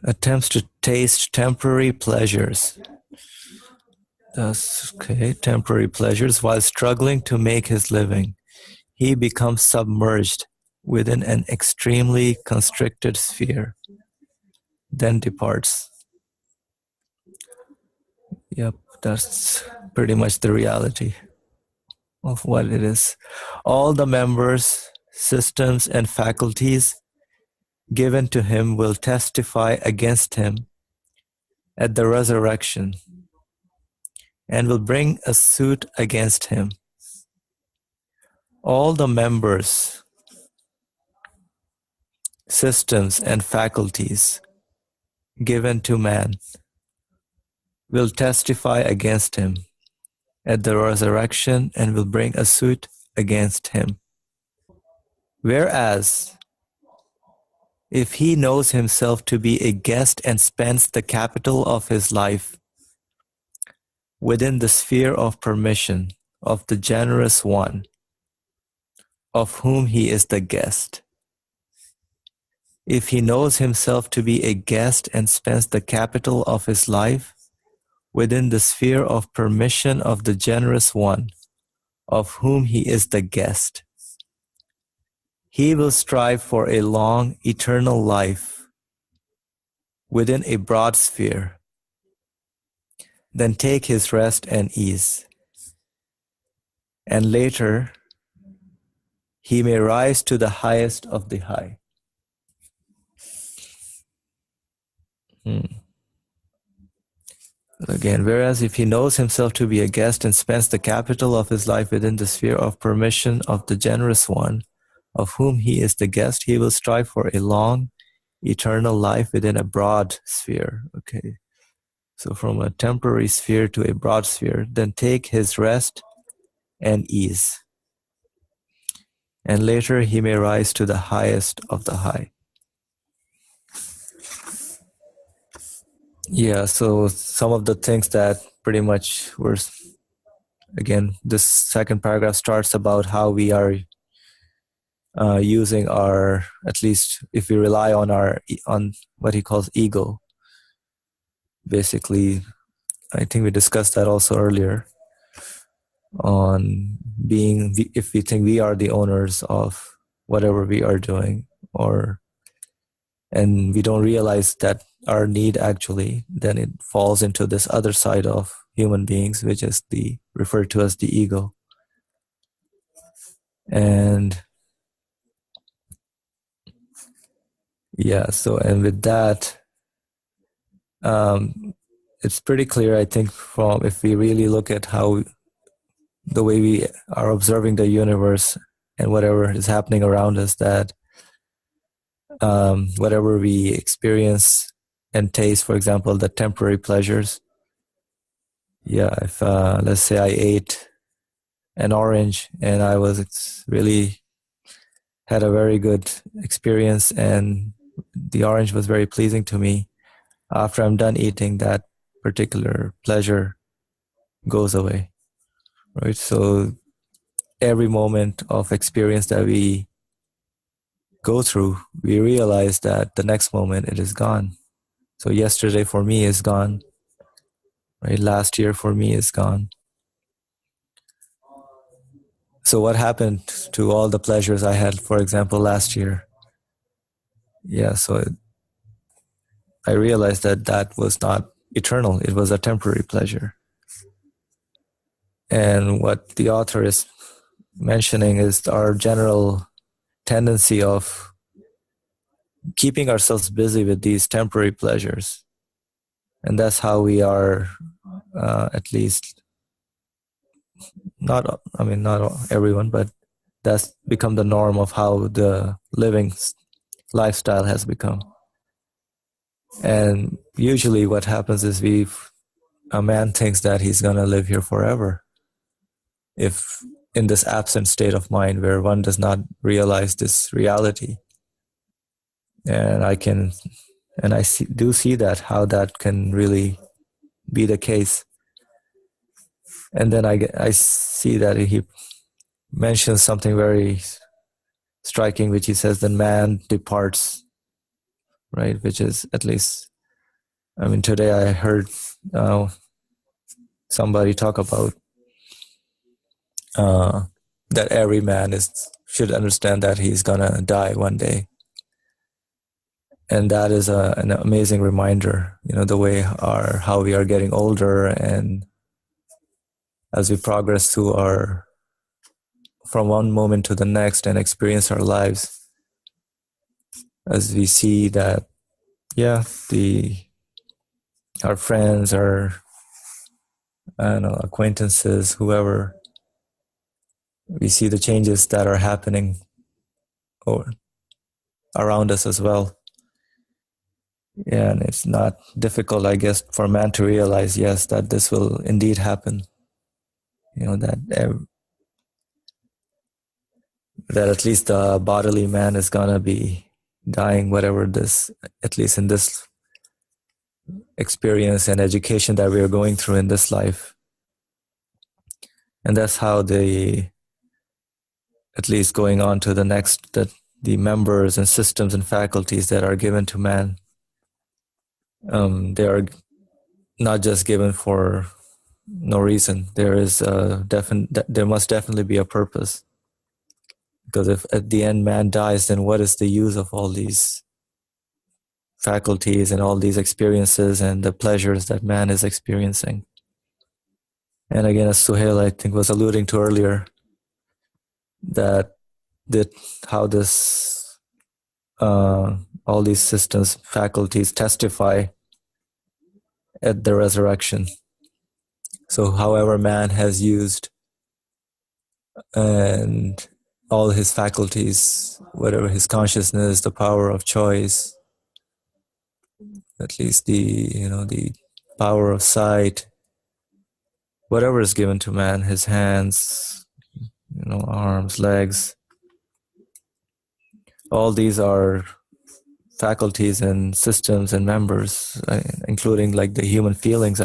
Attempts to taste temporary pleasures. Temporary pleasures while struggling to make his living. He becomes submerged within an extremely constricted sphere, then departs. Yep, that's pretty much the reality of what it is. All the members, systems, and faculties given to him will testify against him at the resurrection and will bring a suit against him. All the members, systems, and faculties given to man will testify against him at the resurrection and will bring a suit against him. Whereas, if he knows himself to be a guest and spends the capital of his life within the sphere of permission of the generous one, of whom he is the guest, if he knows himself to be a guest and spends the capital of his life within the sphere of permission of the generous one, of whom he is the guest, he will strive for a long, eternal life within a broad sphere, then take his rest and ease. And later, he may rise to the highest of the high. Again, whereas if he knows himself to be a guest and spends the capital of his life within the sphere of permission of the generous one, of whom he is the guest, he will strive for a long, eternal life within a broad sphere. Okay, so from a temporary sphere to a broad sphere, then take his rest and ease. And later he may rise to the highest of the high. Yeah, so some of the things that pretty much were, again, this second paragraph starts about how we are using our, at least if we rely on what he calls ego. Basically, I think we discussed that also earlier, on being, if we think we are the owners of whatever we are doing, and we don't realize that our need actually, then it falls into this other side of human beings, which is referred to as the ego. And yeah, so, and with that, it's pretty clear, I think, from if we really look at how the way we are observing the universe and whatever is happening around us, that whatever we experience and taste, for example, the temporary pleasures. Yeah, if let's say I ate an orange and I was really had a very good experience and the orange was very pleasing to me, after I'm done eating, that particular pleasure goes away, right? So every moment of experience that we go through, we realize that the next moment it is gone. So yesterday for me is gone, right? Last year for me is gone. So what happened to all the pleasures I had, for example, last year? Yeah, so I realized that was not eternal. It was a temporary pleasure. And what the author is mentioning is our general tendency of keeping ourselves busy with these temporary pleasures. And that's how we are, at least, not everyone, but that's become the norm of how the living lifestyle has become. And usually what happens is a man thinks that he's going to live here forever, if in this absent state of mind where one does not realize this reality. And I do see that, how that can really be the case. And then I see that he mentions something very striking, which he says, the man departs, right? Which is, at least, I mean, today I heard somebody talk about that every man should understand that he's gonna die one day. And that is an amazing reminder, the way how we are getting older, and as we progress through from one moment to the next and experience our lives, as we see that, our friends, our acquaintances, whoever, we see the changes that are happening around us as well. Yeah, and it's not difficult, I guess, for man to realize, yes, that this will indeed happen. That at least the bodily man is gonna be dying, whatever this, at least in this experience and education that we are going through in this life. And that's how at least going on to the next, that the members and systems and faculties that are given to man, they are not just given for no reason. There must definitely be a purpose. Because if at the end man dies, then what is the use of all these faculties and all these experiences and the pleasures that man is experiencing? And again, as Suhail, I think, was alluding to earlier, that how this all these systems, faculties testify at the resurrection. So however man has used and all his faculties, whatever his consciousness, the power of choice, at least the power of sight, whatever is given to man, his hands, arms, legs, all these are faculties and systems and members, including like the human feelings,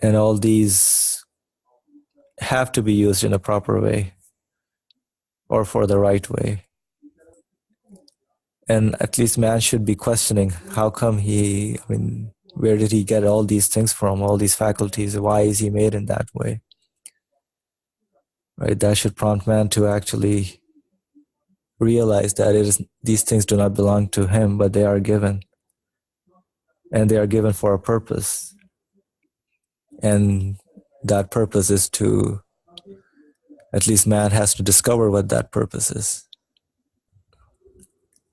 and all these have to be used in a proper way or for the right way. And at least man should be questioning, how come where did he get all these things from, all these faculties? Why is he made in that way? Right? That should prompt man to actually realize that these things do not belong to him, but they are given. And they are given for a purpose. And that purpose is at least man has to discover what that purpose is.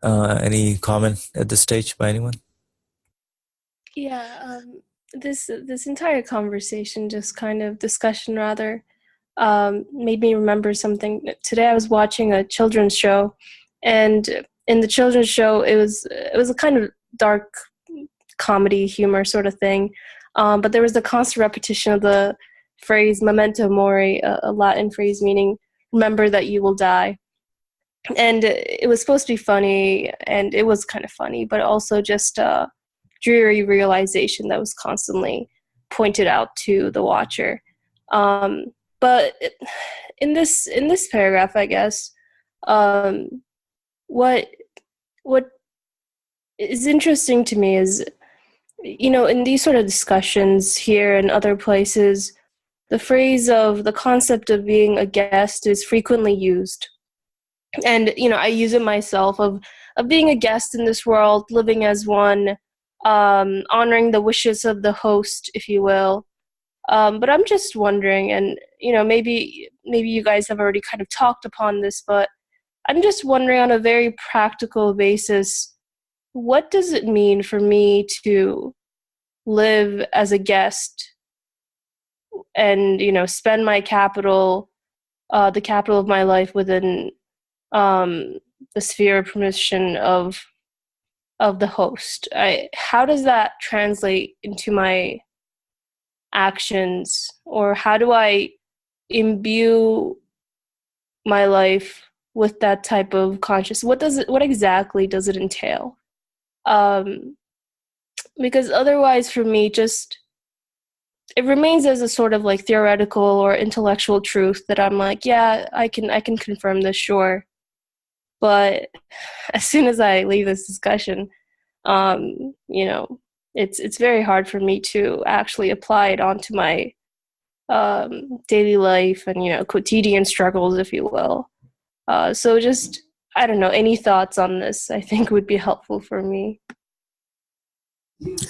Any comment at this stage by anyone? Yeah, this entire conversation, just kind of discussion rather, made me remember something. Today I was watching a children's show, and in the children's show it was a kind of dark comedy humor sort of thing, but there was the constant repetition of the phrase "memento mori," a Latin phrase meaning "remember that you will die." And it was supposed to be funny, and it was kind of funny, but also just a dreary realization that was constantly pointed out to the watcher. But in this paragraph, I guess, what is interesting to me is, in these sort of discussions here and other places, the phrase of the concept of being a guest is frequently used. And, I use it myself of being a guest in this world, living as one, honoring the wishes of the host, if you will. But I'm just wondering, and, maybe you guys have already kind of talked upon this, but I'm just wondering on a very practical basis, what does it mean for me to live as a guest and, spend my capital, the capital of my life within the sphere of permission of the host? How does that translate into my actions, or how do I imbue my life with that type of consciousness? What exactly does it entail? Because otherwise for me, it remains as a sort of like theoretical or intellectual truth that I'm like, yeah, I can confirm this, sure. But as soon as I leave this discussion, it's very hard for me to actually apply it onto my daily life and, quotidian struggles, if you will. So just, I don't know, any thoughts on this I think would be helpful for me.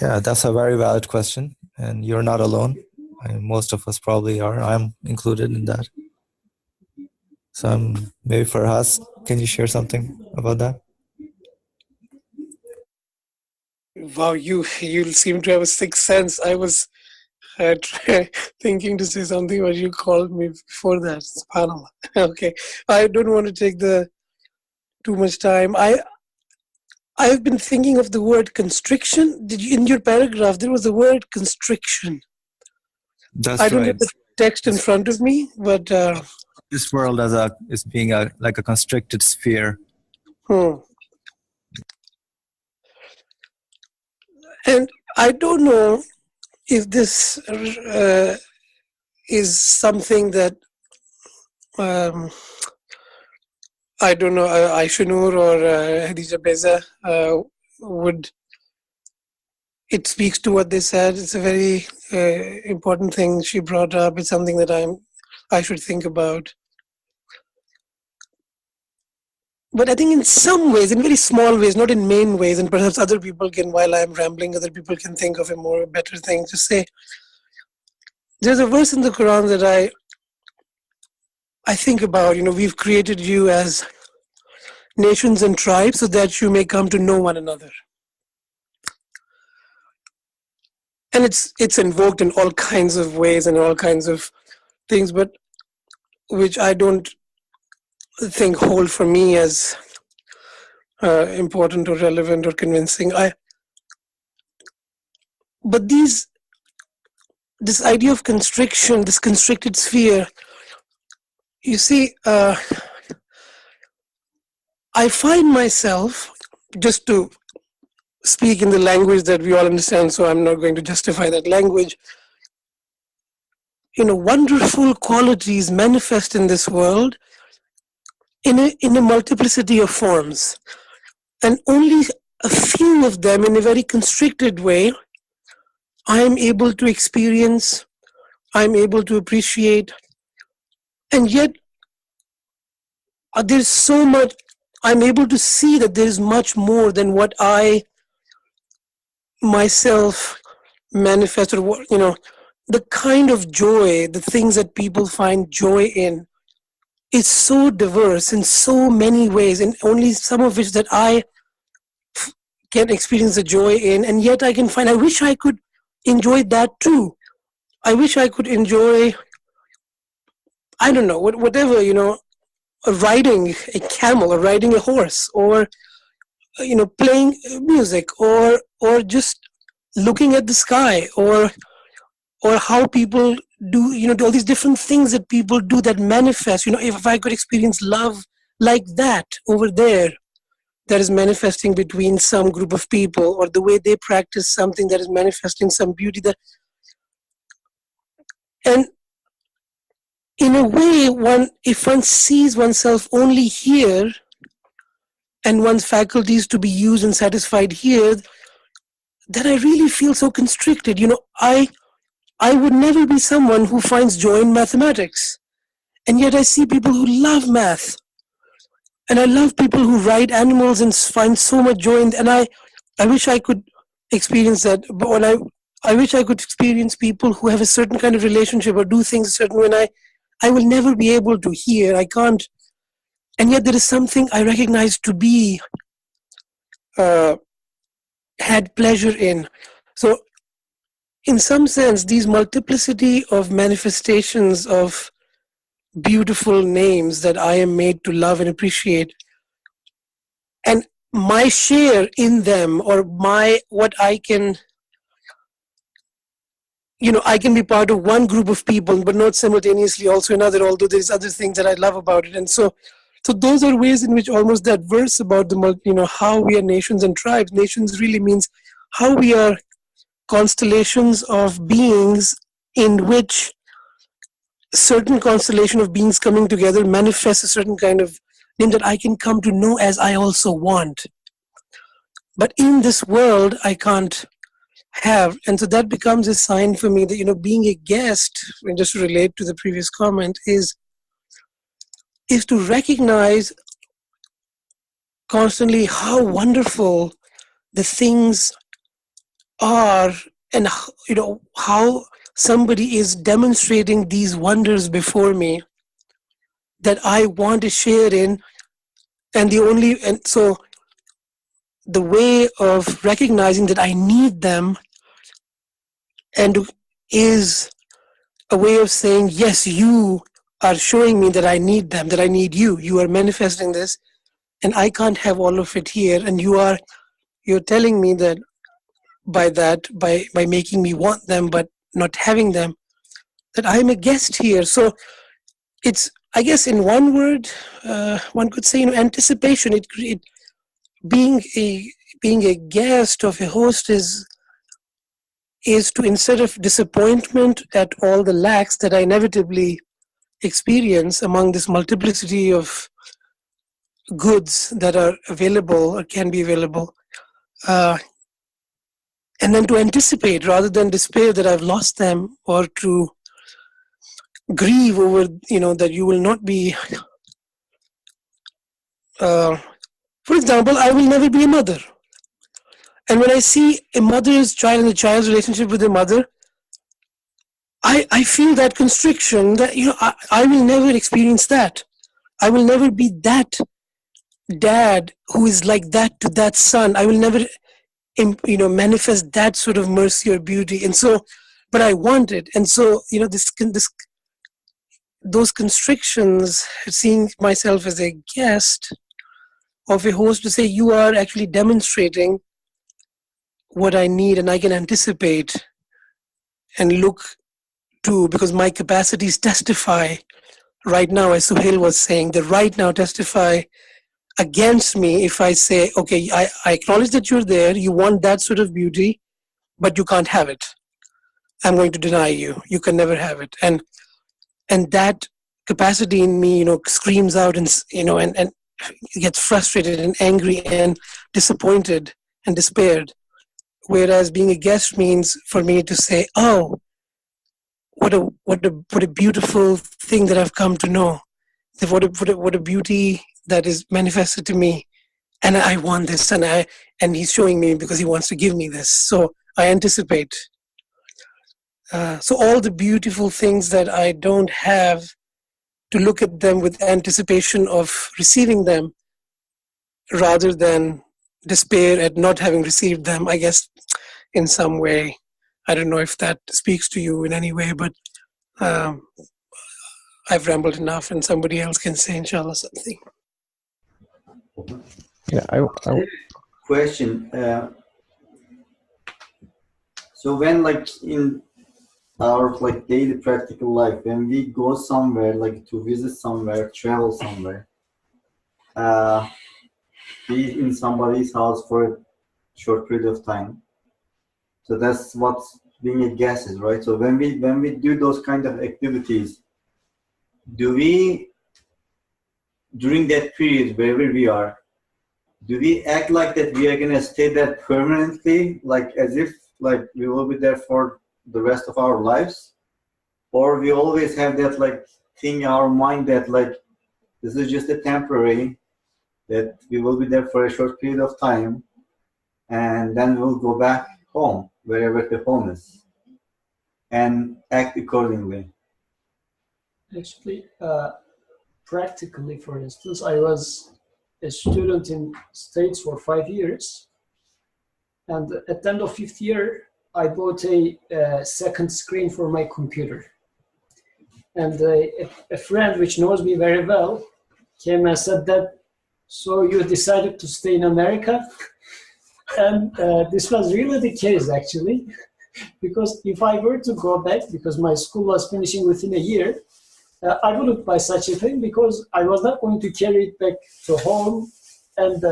Yeah, that's a very valid question, and you're not alone. Most of us probably are. I'm included in that. So maybe for us, can you share something about that? Wow, you seem to have a sixth sense. I was thinking to say something, but you called me before that. SubhanAllah. Okay, I don't want to take too much time. I've been thinking of the word constriction. In your paragraph there was the word constriction. That's I don't right. have the text in front of me, but This world is being like a constricted sphere. And I don't know if this is something that I don't know, Aisha Noor or Hadija Beza would. It speaks to what they said. It's a very important thing she brought up. It's something that I should think about. But I think in some ways, in very small ways, not in main ways, and perhaps other people can, while I'm rambling, other people can think of a better thing to say. There's a verse in the Quran that I think about. We've created you as nations and tribes so that you may come to know one another. And it's invoked in all kinds of ways and all kinds of things, but which I don't think hold for me as important or relevant or convincing. But this idea of constriction, this constricted sphere, you see, I find myself, just to speak in the language that we all understand, so I'm not going to justify that language, wonderful qualities manifest in this world in a multiplicity of forms, and only a few of them in a very constricted way I am able to experience, I'm able to appreciate, and yet there's so much, I'm able to see that there is much more than what I myself manifest, or what, the kind of joy, the things that people find joy in, is so diverse in so many ways, and only some of which that I can experience the joy in, and yet I wish I could enjoy that too. I wish I could enjoy, I don't know, whatever, riding a camel or riding a horse, or playing music, or just looking at the sky, or how people do, all these different things that people do that manifest. If I could experience love like that over there, that is manifesting between some group of people, or the way they practice something that is manifesting some beauty, and in a way, if one sees oneself only here, and one's faculties to be used and satisfied here, then I really feel so constricted. I would never be someone who finds joy in mathematics, and yet I see people who love math, and I love people who ride animals and find so much joy in. And I wish I could experience that. But when I wish I could experience people who have a certain kind of relationship or do things a certain way. I will never be able to hear. I can't. And yet there is something I recognize to be had pleasure in. So in some sense, these multiplicity of manifestations of beautiful names that I am made to love and appreciate, and my share in them, or what I can, I can be part of one group of people, but not simultaneously also another, although there's other things that I love about it. And so those are ways in which almost that verse about how we are nations and tribes, nations really means how we are constellations of beings in which certain constellation of beings coming together manifests a certain kind of name that I can come to know as I also want. But in this world, I can't have. And so that becomes a sign for me that, you know, being a guest, and just to relate to the previous comment, is to recognize constantly how wonderful the things are, and you know how somebody is demonstrating these wonders before me that I want to share in. And so the way of recognizing that I need them and is a way of saying, yes, you are showing me that I need them, that I need you. You are manifesting this, and I can't have all of it here. And you're telling me that by making me want them but not having them, that I'm a guest here. So it's, I guess, in one word, one could say, you know, anticipation. It being a guest of a host is to, instead of disappointment at all the lacks that I inevitably experience among this multiplicity of goods that are available or can be available, and then to anticipate rather than despair that I've lost them, or to grieve over, you know, that you will not be. For example, I will never be a mother, and when I see a mother's child and a child's relationship with their mother, I feel that constriction that, you know, I will never experience that. I will never be that dad who is like that to that son. I will never, you know, manifest that sort of mercy or beauty. And so, but I want it. And so, you know, those constrictions, seeing myself as a guest of a host, to say you are actually demonstrating what I need, and I can anticipate and look to, because my capacities testify right now, as Suhail was saying, that right now testify against me if I say, okay, I acknowledge that you're there, you want that sort of beauty, but you can't have it. I'm going to deny you. You can never have it. And that capacity in me, you know, screams out, and, you know, and gets frustrated and angry and disappointed and despaired. Whereas being a guest means for me to say, oh, what a beautiful thing that I've come to know. What a beauty that is manifested to me, and I want this, and he's showing me because he wants to give me this. So I anticipate. So all the beautiful things that I don't have, to look at them with anticipation of receiving them, rather than despair at not having received them. I guess in some way, I don't know if that speaks to you in any way, but I've rambled enough, and somebody else can say, inshallah, something. Yeah, I Question. So when, like, in our, like, daily practical life, when we go somewhere, like to visit somewhere, travel somewhere, be in somebody's house for a short period of time. So that's what being a guest is, right? So when we do those kind of activities, do we, during that period wherever we are, do we act like that we are gonna stay there permanently, like as if like we will be there for the rest of our lives, or we always have that like thing in our mind that like this is just a temporary, that we will be there for a short period of time, and then we'll go back home, wherever the home is, and act accordingly? Actually, practically, for instance, I was a student in States for 5 years, and at the end of 5th year, I bought a second screen for my computer. And a friend which knows me very well came and said that, so you decided to stay in America? And this was really the case, actually, because if I were to go back, because my school was finishing within a year, I wouldn't buy such a thing, because I was not going to carry it back to home. And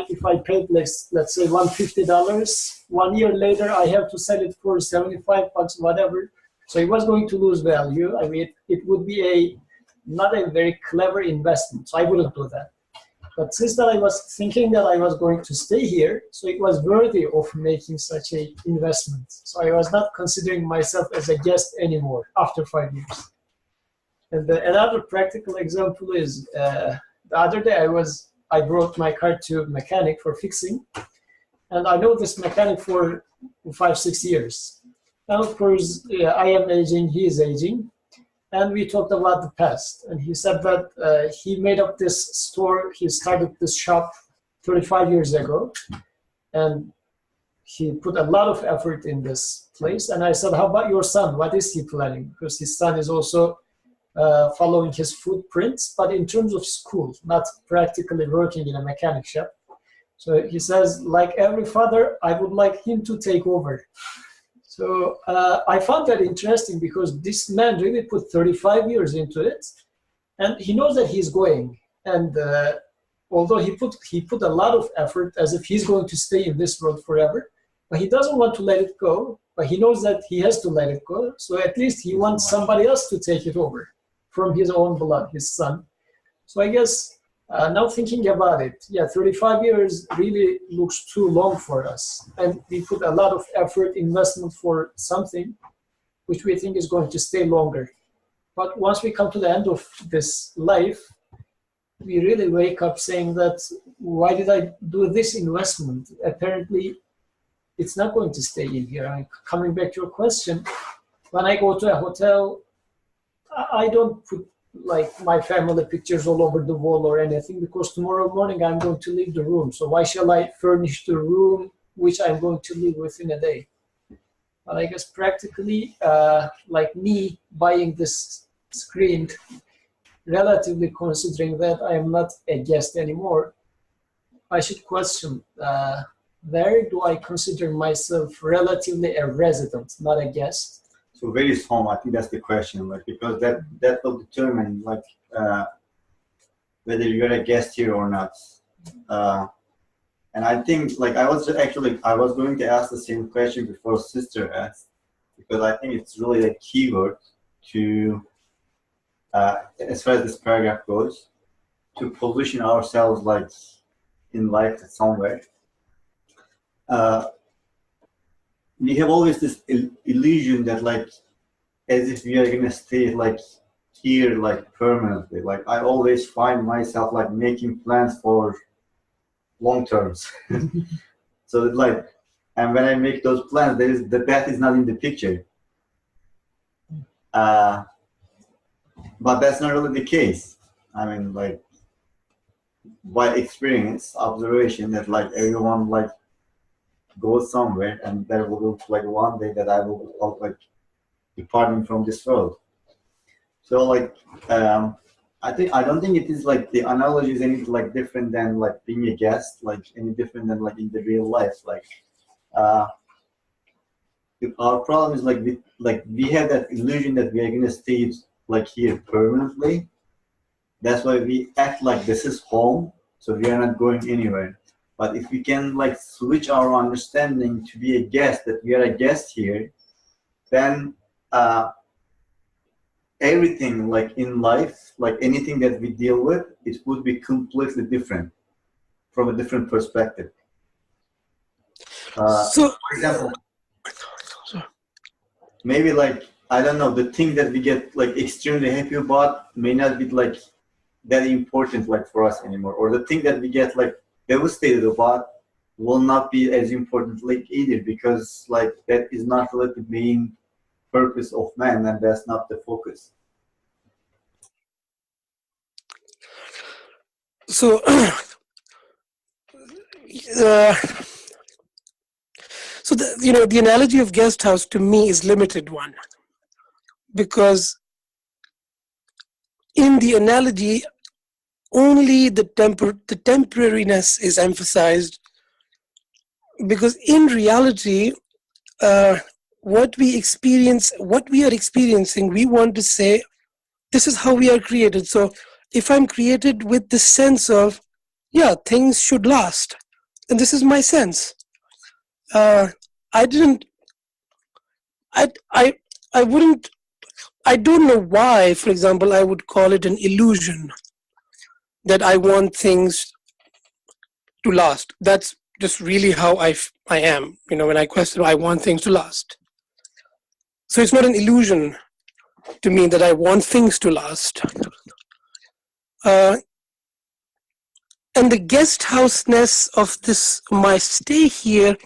if I paid, let's say $150, 1 year later, I have to sell it for $75, whatever. So it was going to lose value. I mean, it would be not a very clever investment. So I wouldn't do that. But since that I was thinking that I was going to stay here, so it was worthy of making such a investment. So I was not considering myself as a guest anymore after 5 years. And another practical example is the other day I brought my car to a mechanic for fixing, and I know this mechanic for 5-6 years. And of course, I am aging, he is aging. And we talked about the past. And he said that he made up this store, he started this shop 35 years ago. And he put a lot of effort in this place. And I said, how about your son? What is he planning? Because his son is also following his footprints, but in terms of school, not practically working in a mechanic shop. So he says, like every father, I would like him to take over. So I found that interesting because this man really put 35 years into it, and he knows that he's going. And although he put a lot of effort as if he's going to stay in this world forever, but he doesn't want to let it go, but he knows that he has to let it go. So at least he wants somebody else to take it over from his own blood, his son. So I guess now thinking about it, yeah, 35 years really looks too long for us. And we put a lot of effort, investment for something which we think is going to stay longer. But once we come to the end of this life, we really wake up saying that, why did I do this investment? Apparently, it's not going to stay in here. And coming back to your question, when I go to a hotel, I don't put like my family pictures all over the wall or anything, because tomorrow morning I'm going to leave the room. So why shall I furnish the room which I'm going to leave within a day? But I guess practically, like me buying this screen, relatively considering that I am not a guest anymore, I should question, where do I consider myself relatively a resident, not a guest? So where is home? I think that's the question, like, because that will determine like whether you're a guest here or not. And I think like I was going to ask the same question before sister asked, because I think it's really a keyword to as far as this paragraph goes, to position ourselves like in life somewhere. We have always this illusion that like as if we are gonna stay like here like permanently. Like I always find myself like making plans for long terms. So it's like, and when I make those plans, the death is not in the picture. But that's not really the case. I mean, like by experience, observation, that like everyone like go somewhere, and there will be like one day that I will like departing from this world. So like I don't think it is like the analogy is any like different than like being a guest, like any different than like in the real life. Like our problem is like we have that illusion that we are gonna stay like here permanently. That's why we act like this is home, so we are not going anywhere. But if we can like switch our understanding to be a guest, that we are a guest here, then everything like in life, like anything that we deal with, it would be completely different from a different perspective. So, for example, maybe like, I don't know, the thing that we get like extremely happy about may not be like that important like for us anymore, or the thing that we get like devastated about will not be as important like either, because like that is not really the main purpose of man, and that's not the focus. So so the analogy of guest house to me is limited one, because in the analogy only the temporariness is emphasized, because in reality what we are experiencing, we want to say this is how we are created. So if I'm created with the sense of, yeah, things should last, and this is my sense, I don't know why, for example, I would call it an illusion that I want things to last. That's just really how I am. When I question, I want things to last. So it's not an illusion to me that I want things to last. And the guest houseness of this, my stay here,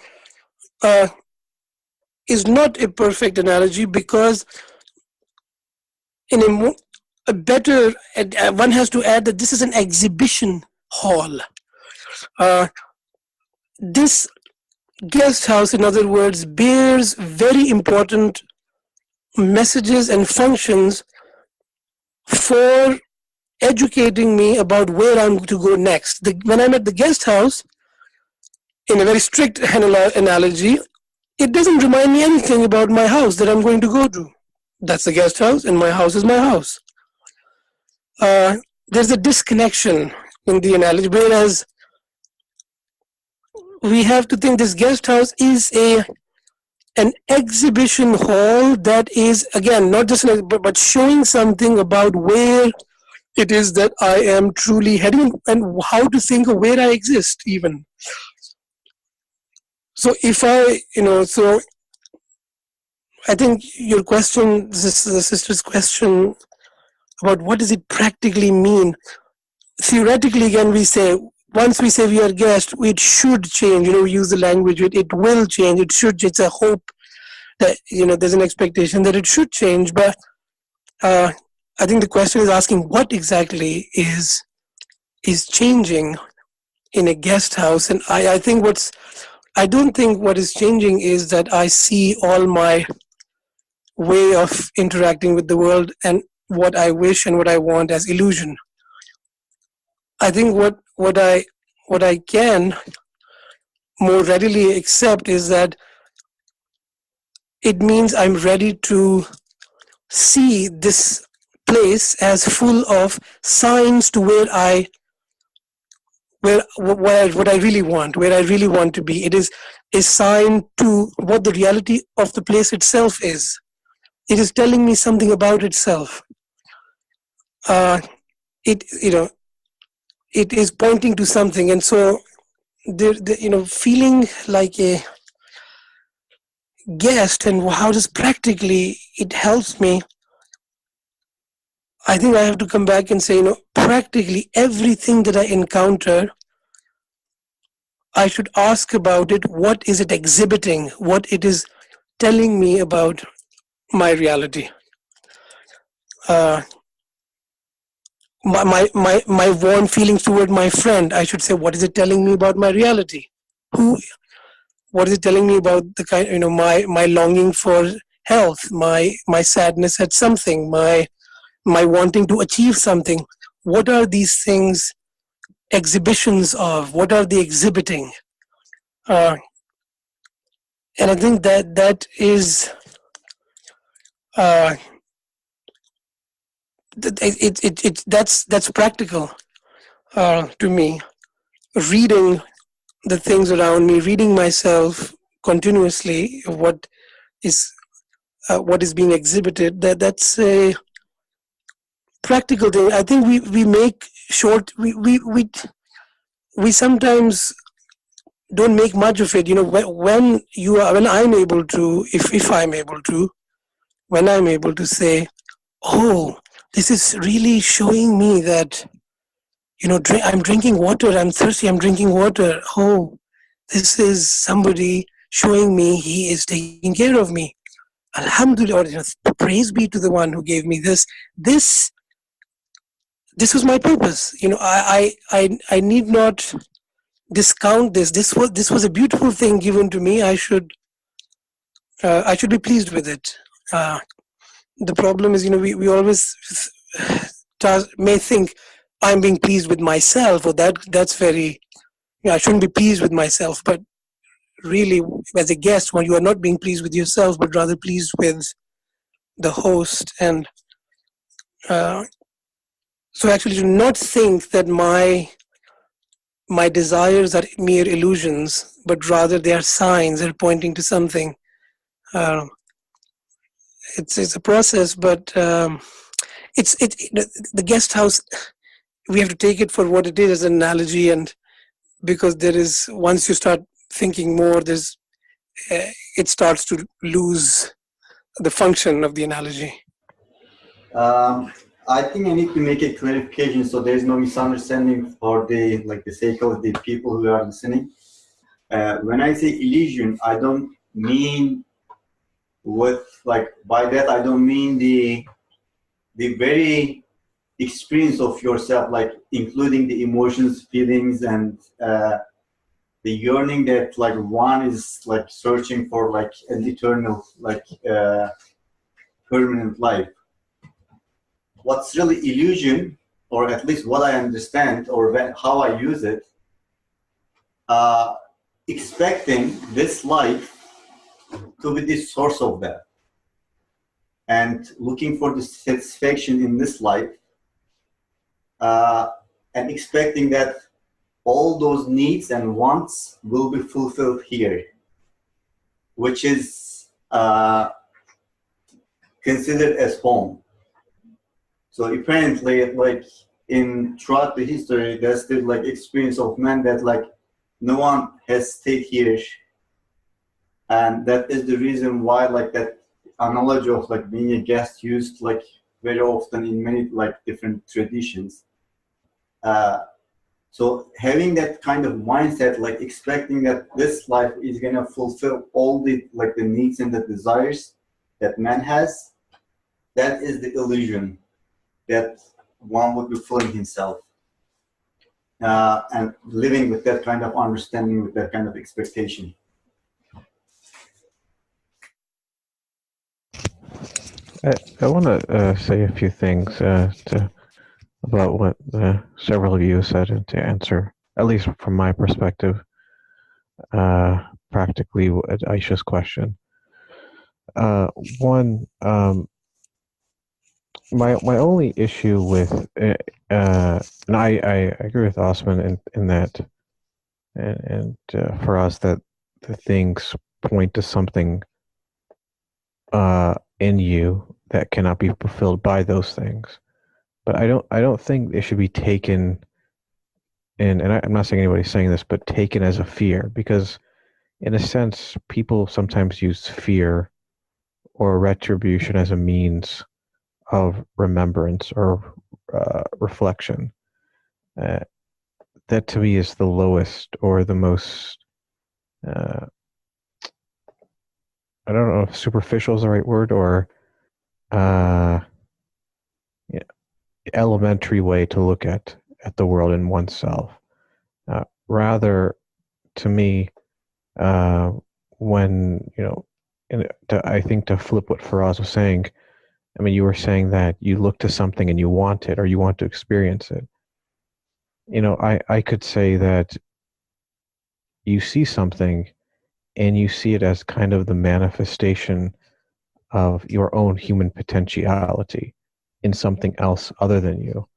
is not a perfect analogy, because in a better, one has to add that this is an exhibition hall. This guest house, in other words, bears very important messages and functions for educating me about where I'm to go next. When I'm at the guest house, in a very strict analogy, it doesn't remind me anything about my house that I'm going to go to. That's the guest house, and my house is my house. There's a disconnection in the analogy, whereas we have to think this guest house is an exhibition hall that is, again, not just but showing something about where it is that I am truly heading, and how to think of where I exist even. So if so I think your question, the sister's question about what does it practically mean? Theoretically, again, once we say we are guests, it should change. We use the language, it will change, it should, it's a hope that, there's an expectation that it should change. But I think the question is asking what exactly is changing in a guest house. And I don't think what is changing is that I see all my way of interacting with the world and what I wish and what I want as illusion. I think what I can more readily accept is that it means I'm ready to see this place as full of signs to what I really want, where I really want to be. It is a sign to what the reality of the place itself is. It is telling me something about itself. It is pointing to something, and so feeling like a guest and how does practically it helps me. I think I have to come back and say, practically everything that I encounter, I should ask about it. What is it exhibiting? What it is telling me about my reality? My warm feelings toward my friend, I should say, what is it telling me about my reality? What is it telling me about the kind, my longing for health, my sadness at something, my wanting to achieve something? What are these things exhibitions of? What are they exhibiting? And I think that is that's practical to me. Reading the things around me, reading myself continuously, what is being exhibited. That's a practical thing. I think we make short. We sometimes don't make much of it. When I'm able to, if I'm able to, when I'm able to say, oh, this is really showing me that, I'm drinking water, I'm thirsty, I'm drinking water. Oh, this is somebody showing me he is taking care of me. Alhamdulillah, praise be to the one who gave me this. This was my purpose. I need not discount this. This was a beautiful thing given to me. I should be pleased with it. The problem is, we always may think I'm being pleased with myself, or that's very, I shouldn't be pleased with myself. But really, as a guest, when you are not being pleased with yourself, but rather pleased with the host. And so actually to not think that my desires are mere illusions, but rather they are signs, they're pointing to something. It's a process, but the guest house, we have to take it for what it is as an analogy, and because there is, once you start thinking more, it starts to lose the function of the analogy. I think I need to make a clarification so there is no misunderstanding for the sake of the people who are listening. When I say illusion, I don't mean by that I don't mean the very experience of yourself, like including the emotions, feelings, and the yearning that like one is like searching for like an eternal permanent life. What's really illusion, or at least what I understand or how I use it, expecting this life to be the source of that, and looking for the satisfaction in this life, and expecting that all those needs and wants will be fulfilled here, which is considered as home. So apparently, like throughout the history, there's still like experience of man that like no one has stayed here, and that is the reason why like that analogy of like being a guest used like very often in many like different traditions. So having that kind of mindset, like expecting that this life is gonna fulfill all the like the needs and the desires that man has, that is the illusion that one would be fooling himself, and living with that kind of understanding, with that kind of expectation. I want to say a few things about what several of you said, and to answer, at least from my perspective, practically Aisha's question. One, my only issue with, and I agree with Osman in that, and for us that the things point to something in you that cannot be fulfilled by those things. But I don't think it should be taken in, and I'm not saying anybody's saying this, but taken as a fear, because in a sense, people sometimes use fear or retribution as a means of remembrance or reflection. That to me is the lowest or the most, I don't know if superficial is the right word, or elementary way to look at the world in oneself. Rather, to me, when, I think to flip what Faraz was saying, I mean, you were saying that you look to something and you want it, or you want to experience it. I could say that you see something and you see it as kind of the manifestation of your own human potentiality in something else other than you.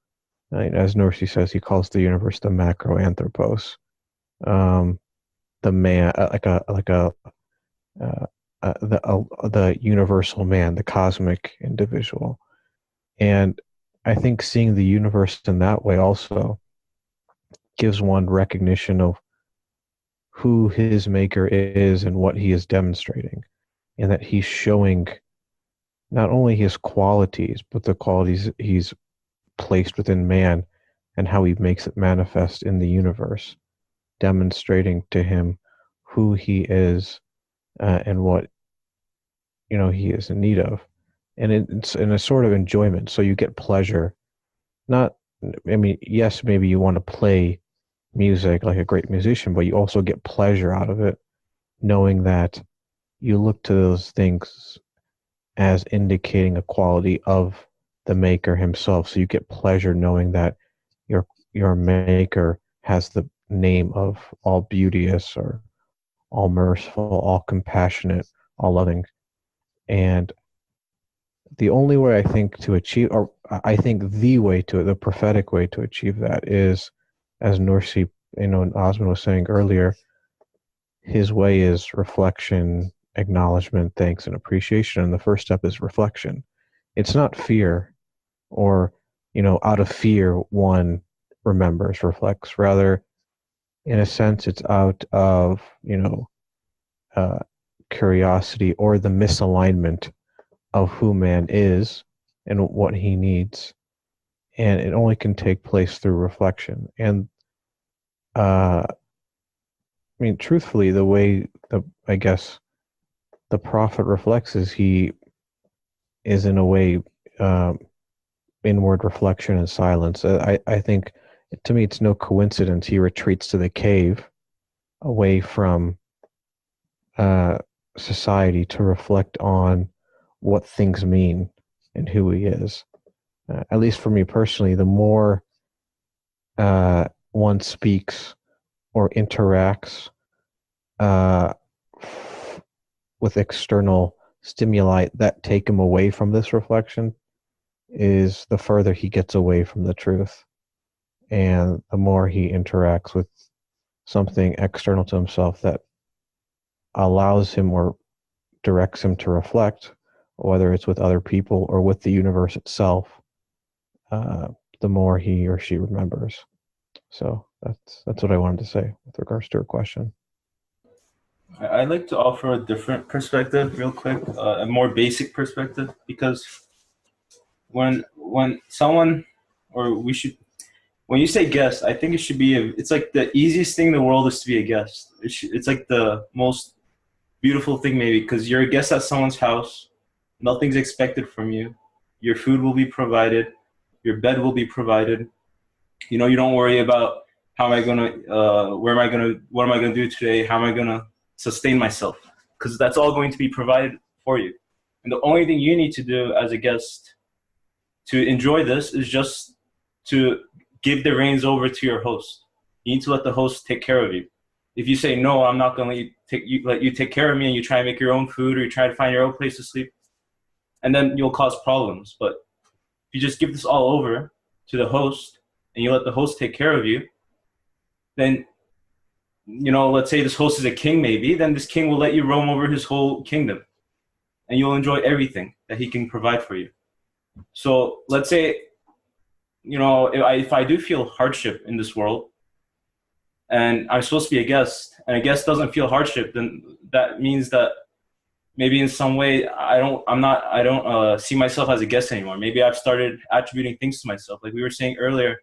As Nursi says, he calls the universe the macroanthropos, the man, the universal man, the cosmic individual. And I think seeing the universe in that way also gives one recognition of who his maker is and what he is demonstrating, and that he's showing not only his qualities, but the qualities he's placed within man and how he makes it manifest in the universe, demonstrating to him who he is and what he is in need of. And it's in a sort of enjoyment. So you get pleasure. Yes, maybe you want to play music like a great musician, but you also get pleasure out of it, knowing that you look to those things as indicating a quality of the maker himself. So you get pleasure knowing that your maker has the name of all beauteous, or all merciful, all compassionate, all loving. And the only way I think to achieve, or I think the prophetic way to achieve that is, as Nursi, and Osman was saying earlier, his way is reflection, acknowledgement, thanks, and appreciation. And the first step is reflection. It's not fear, or, out of fear one remembers, reflects. Rather, in a sense, it's out of, curiosity or the misalignment of who man is and what he needs. And it only can take place through reflection. And truthfully, the way I guess the prophet reflects is he is in a way inward reflection and silence. I think, to me, it's no coincidence he retreats to the cave away from society to reflect on what things mean and who he is. At least for me personally, the more one speaks or interacts with external stimuli that take him away from this reflection, is the further he gets away from the truth. And the more he interacts with something external to himself that allows him or directs him to reflect, whether it's with other people or with the universe itself, the more he or she remembers. So that's what I wanted to say with regards to your question. I'd like to offer a different perspective real quick, a more basic perspective, because when someone, when you say guest, I think it should be, it's like the easiest thing in the world is to be a guest. It's like the most beautiful thing maybe, because you're a guest at someone's house, nothing's expected from you, your food will be provided, your bed will be provided, you don't worry about how am I gonna, what am I gonna do today, how am I gonna sustain myself, because that's all going to be provided for you. And the only thing you need to do as a guest to enjoy this is just to give the reins over to your host. You need to let the host take care of you. If you say, no, I'm not going to let you take care of me, and you try to make your own food or you try to find your own place to sleep, and then you'll cause problems. But if you just give this all over to the host and you let the host take care of you, then, let's say this host is a king maybe, then this king will let you roam over his whole kingdom and you'll enjoy everything that he can provide for you. So let's say, if I do feel hardship in this world and I'm supposed to be a guest and a guest doesn't feel hardship, then that means that maybe in some way I don't see myself as a guest anymore. Maybe I've started attributing things to myself. Like we were saying earlier,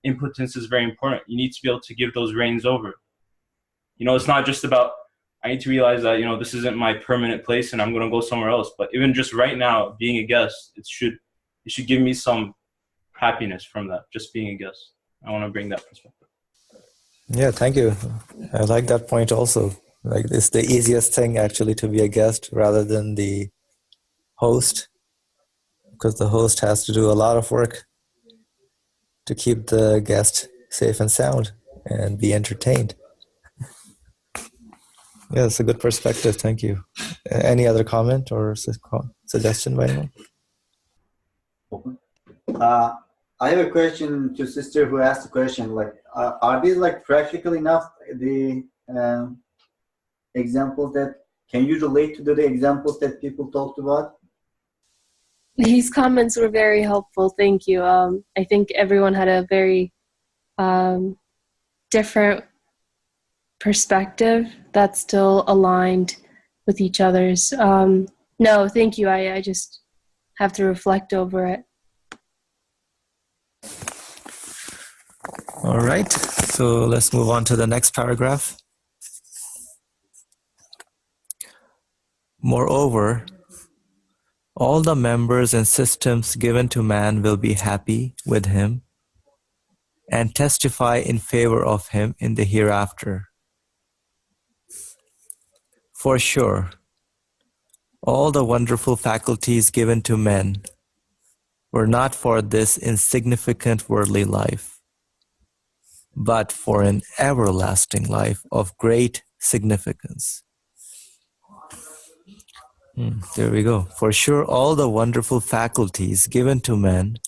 impotence is very important. You need to be able to give those reins over. It's not just about, I need to realize that, this isn't my permanent place and I'm going to go somewhere else. But even just right now, being a guest, it should give me some happiness from that, just being a guest. I want to bring that perspective. Yeah, thank you. I like that point also. Like, it's the easiest thing actually to be a guest rather than the host, because the host has to do a lot of work to keep the guest safe and sound and be entertained. Yeah, it's a good perspective. Thank you. Any other comment or suggestion by anyone? I have a question to sister who asked the question. Like, are these like practical enough? The examples that, can you relate to the examples that people talked about? These comments were very helpful. Thank you. I think everyone had a very different perspective that's still aligned with each other's. No, thank you. I just have to reflect over it. All right. So let's move on to the next paragraph. Moreover, all the members and systems given to man will be happy with him and testify in favor of him in the hereafter. For sure, all the wonderful faculties given to men were not for this insignificant worldly life, but for an everlasting life of great significance. There we go. For sure, all the wonderful faculties given to men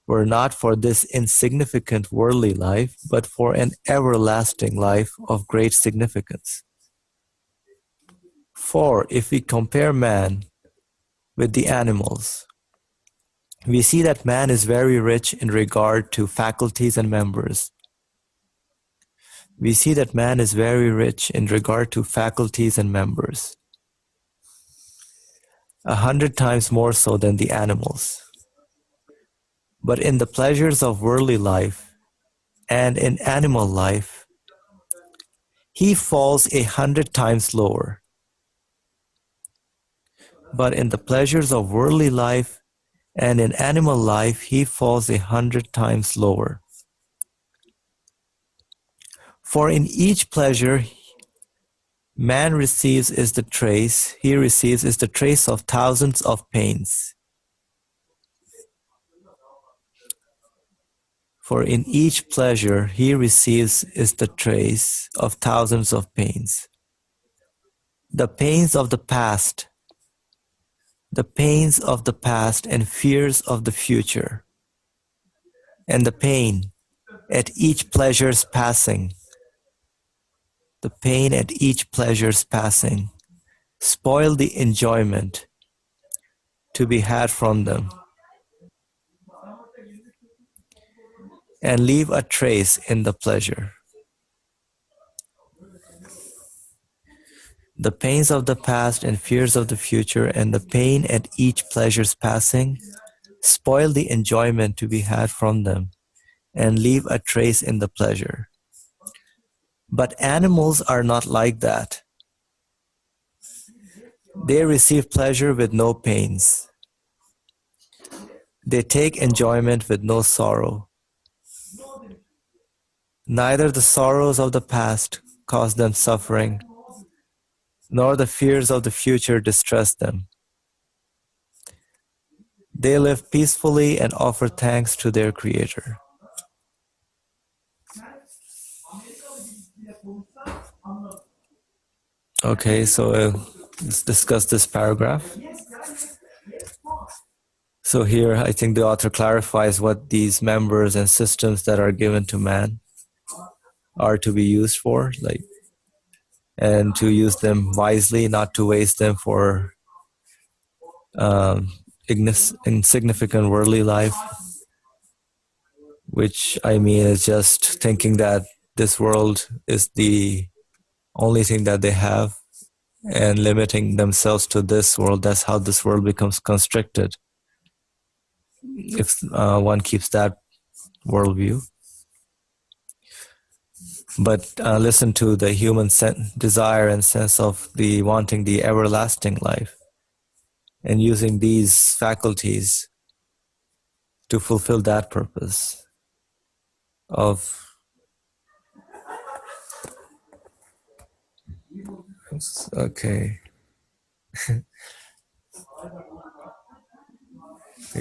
were not for this insignificant worldly life, but for an everlasting life of great significance. For if we compare man with the animals, we see that man is very rich in regard to faculties and members. we see that man is very rich in regard to faculties and members, 100 times more so than the animals. But in the pleasures of worldly life and in animal life, he falls 100 times lower. But in the pleasures of worldly life and in animal life, he falls 100 times lower. For in each pleasure man receives is the trace, he receives is the trace of thousands of pains. For in each pleasure he receives is the trace of thousands of pains. The pains of the past and fears of the future, and the pain at each pleasure's passing, spoil the enjoyment to be had from them, and leave a trace in the pleasure. The pains of the past and fears of the future, and the pain at each pleasure's passing, spoil the enjoyment to be had from them, and leave a trace in the pleasure. But animals are not like that. They receive pleasure with no pains. They take enjoyment with no sorrow. Neither the sorrows of the past cause them suffering, nor the fears of the future distress them. They live peacefully and offer thanks to their Creator. Okay, so let's discuss this paragraph. So here I think the author clarifies what these members and systems that are given to man are to be used for, like, and to use them wisely, not to waste them for insignificant worldly life, which I mean is just thinking that this world is the only thing that they have and limiting themselves to this world. That's how this world becomes constricted, if one keeps that worldview. But listen to the human desire and sense of the wanting the everlasting life, and using these faculties to fulfill that purpose of okay.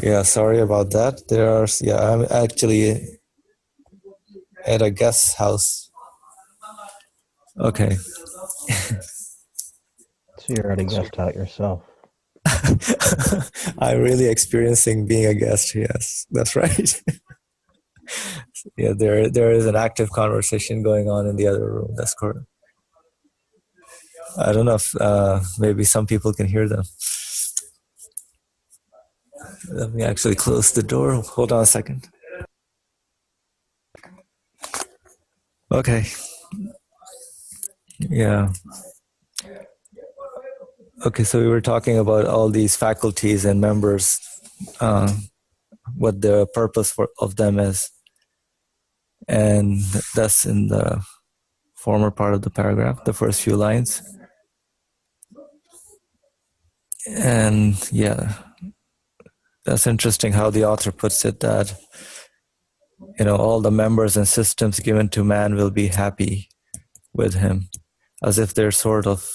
Yeah, sorry about that. I'm actually at a guest house. Okay. So you're at a guest house yourself. I'm really experiencing being a guest. Yes, that's right. Yeah, there is an active conversation going on in the other room. That's correct. I don't know if maybe some people can hear them. Let me actually close the door. Hold on a second. Okay. Yeah. Okay, so we were talking about all these faculties and members, what the purpose of them is. And that's in the former part of the paragraph, the first few lines. And yeah, that's interesting how the author puts it, that, you know, all the members and systems given to man will be happy with him, as if they're sort of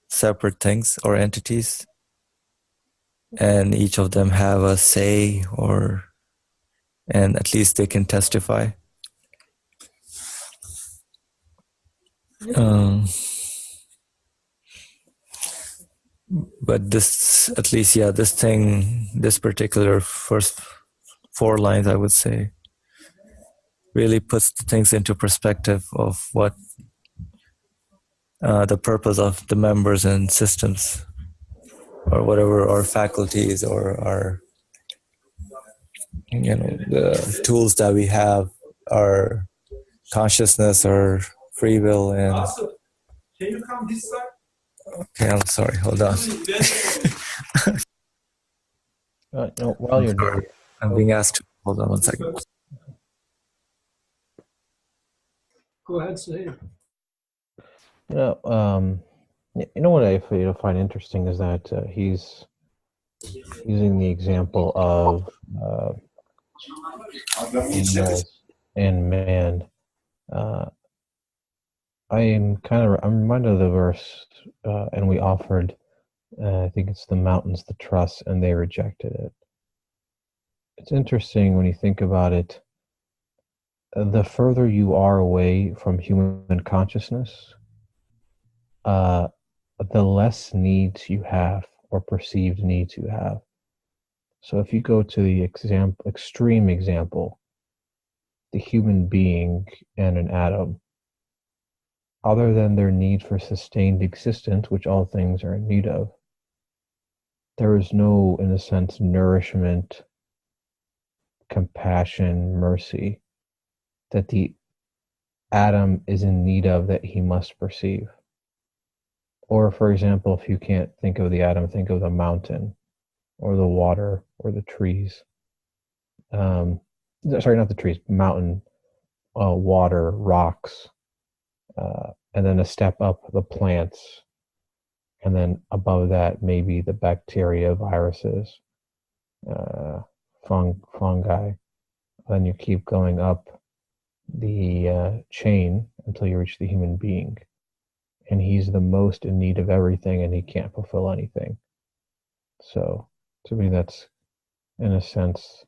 separate things or entities, and each of them have a say, and at least they can testify. But this, at least, yeah, this particular first 4 lines, I would say, really puts things into perspective of what the purpose of the members and systems, or whatever, our faculties, or our, you know, the tools that we have are consciousness or free will and Can you come this side? okay, I'm sorry, hold on. No, while you're doing it, I'm being asked to hold on 1 second. Go ahead, Sahib. what I find interesting is that he's using the example of animals and man. I'm reminded of the verse, and we offered, I think it's the mountains the trust, and they rejected it. It's interesting when you think about it. The further you are away from human consciousness, the less needs you have or perceived needs you have. So if you go to the extreme example, the human being and an atom, other than their need for sustained existence, which all things are in need of, there is no, in a sense, nourishment, compassion, mercy that the atom is in need of that he must perceive. Or, for example, if you can't think of the atom, think of the mountain or the water or the trees. Sorry, not the trees, mountain, water, rocks, and then a step up, the plants, and then above that, maybe the bacteria, viruses, fungi. Then you keep going up the chain until you reach the human being. And he's the most in need of everything, and he can't fulfill anything. So, to me, that's, in a sense,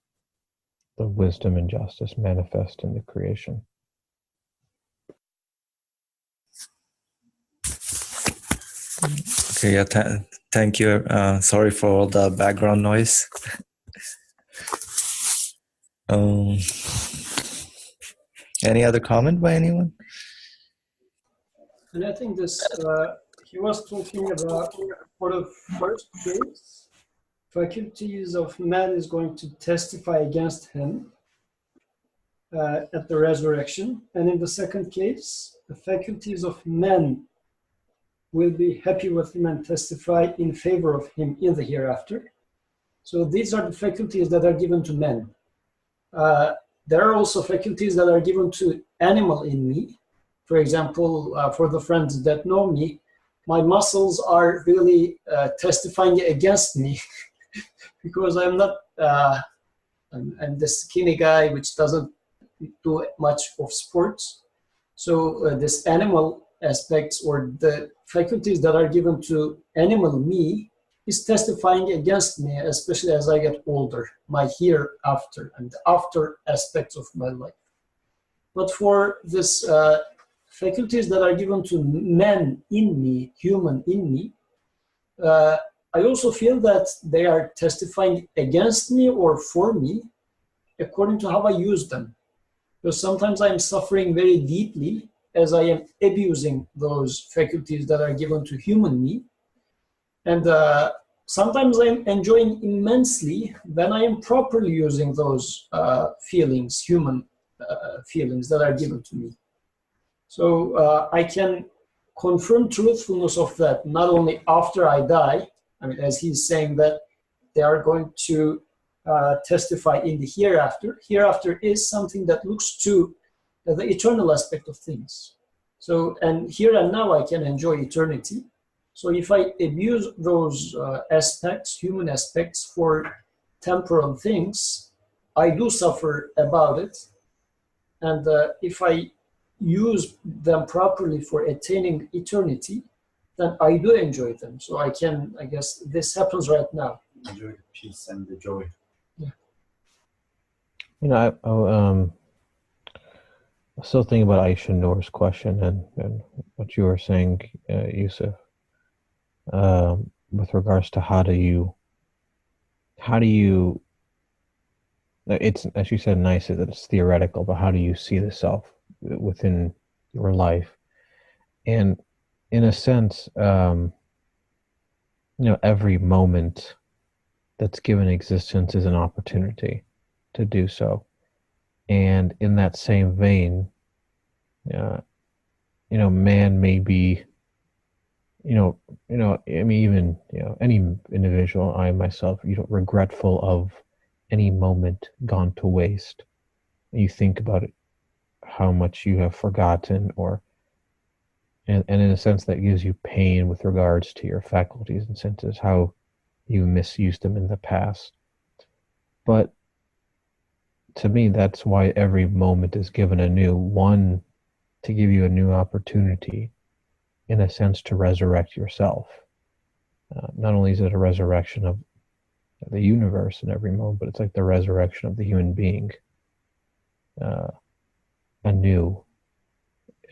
the wisdom and justice manifest in the creation. Okay, yeah, thank you. Sorry for all the background noise. Any other comment by anyone? And I think this, he was talking about, for the first case, faculties of man is going to testify against him at the resurrection. And in the second case, the faculties of men will be happy with him and testify in favor of him in the hereafter. So these are the faculties that are given to men. There are also faculties that are given to animal in me. For example, for the friends that know me, my muscles are really testifying against me because I'm not, I'm the skinny guy which doesn't do much of sports. So this animal aspects or the faculties that are given to animal me is testifying against me, especially as I get older, my hereafter and the after aspects of my life. But for this faculties that are given to men in me, human in me, I also feel that they are testifying against me or for me according to how I use them. Because sometimes I'm suffering very deeply as I am abusing those faculties that are given to human me. And sometimes I'm enjoying immensely when I am properly using those feelings, human feelings that are given to me. So I can confirm truthfulness of that not only after I die, I mean, as he's saying that they are going to testify in the hereafter. Hereafter is something that looks to the eternal aspect of things. So, and here and now I can enjoy eternity. So if I abuse those aspects, human aspects for temporal things, I do suffer about it. And if I use them properly for attaining eternity, then I do enjoy them. So I can, I guess this happens right now. Enjoy the peace and the joy. Yeah. You know, I still thinking about Aisha Noor's question and what you were saying, Yusuf, with regards to how do you, it's, as you said, nice that it's theoretical, but how do you see the self within your life? And in a sense, every moment that's given existence is an opportunity to do so. And in that same vein, Man may be, I mean, even, any individual, I myself, regretful of any moment gone to waste. You think about it, how much you have forgotten, and in a sense that gives you pain with regards to your faculties and senses, how you misused them in the past. But to me, that's why every moment is given anew. One, to give you a new opportunity, in a sense, to resurrect yourself. Not only is it a resurrection of the universe in every moment, but it's like the resurrection of the human being anew,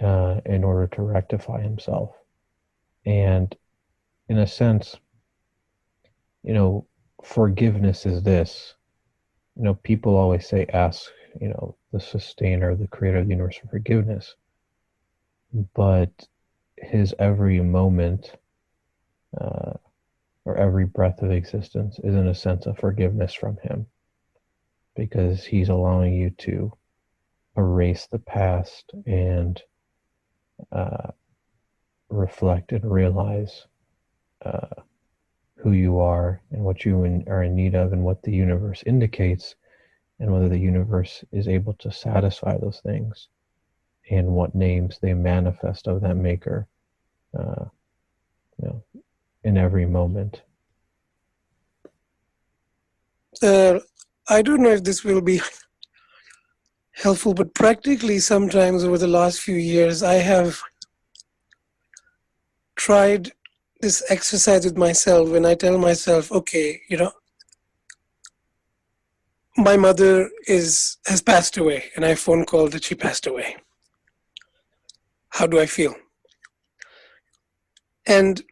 in order to rectify himself. And in a sense, forgiveness is this. People always say, ask, the sustainer, the creator of the universe for forgiveness. But his every moment, or every breath of existence is in a sense of forgiveness from him, because he's allowing you to erase the past and reflect and realize who you are and what you are in need of, and what the universe indicates, and whether the universe is able to satisfy those things, and what names they manifest of that maker, in every moment. I don't know if this will be helpful, but practically sometimes over the last few years, I have tried this exercise with myself when I tell myself, okay, my mother has passed away, and I phone called that she passed away. How do I feel? And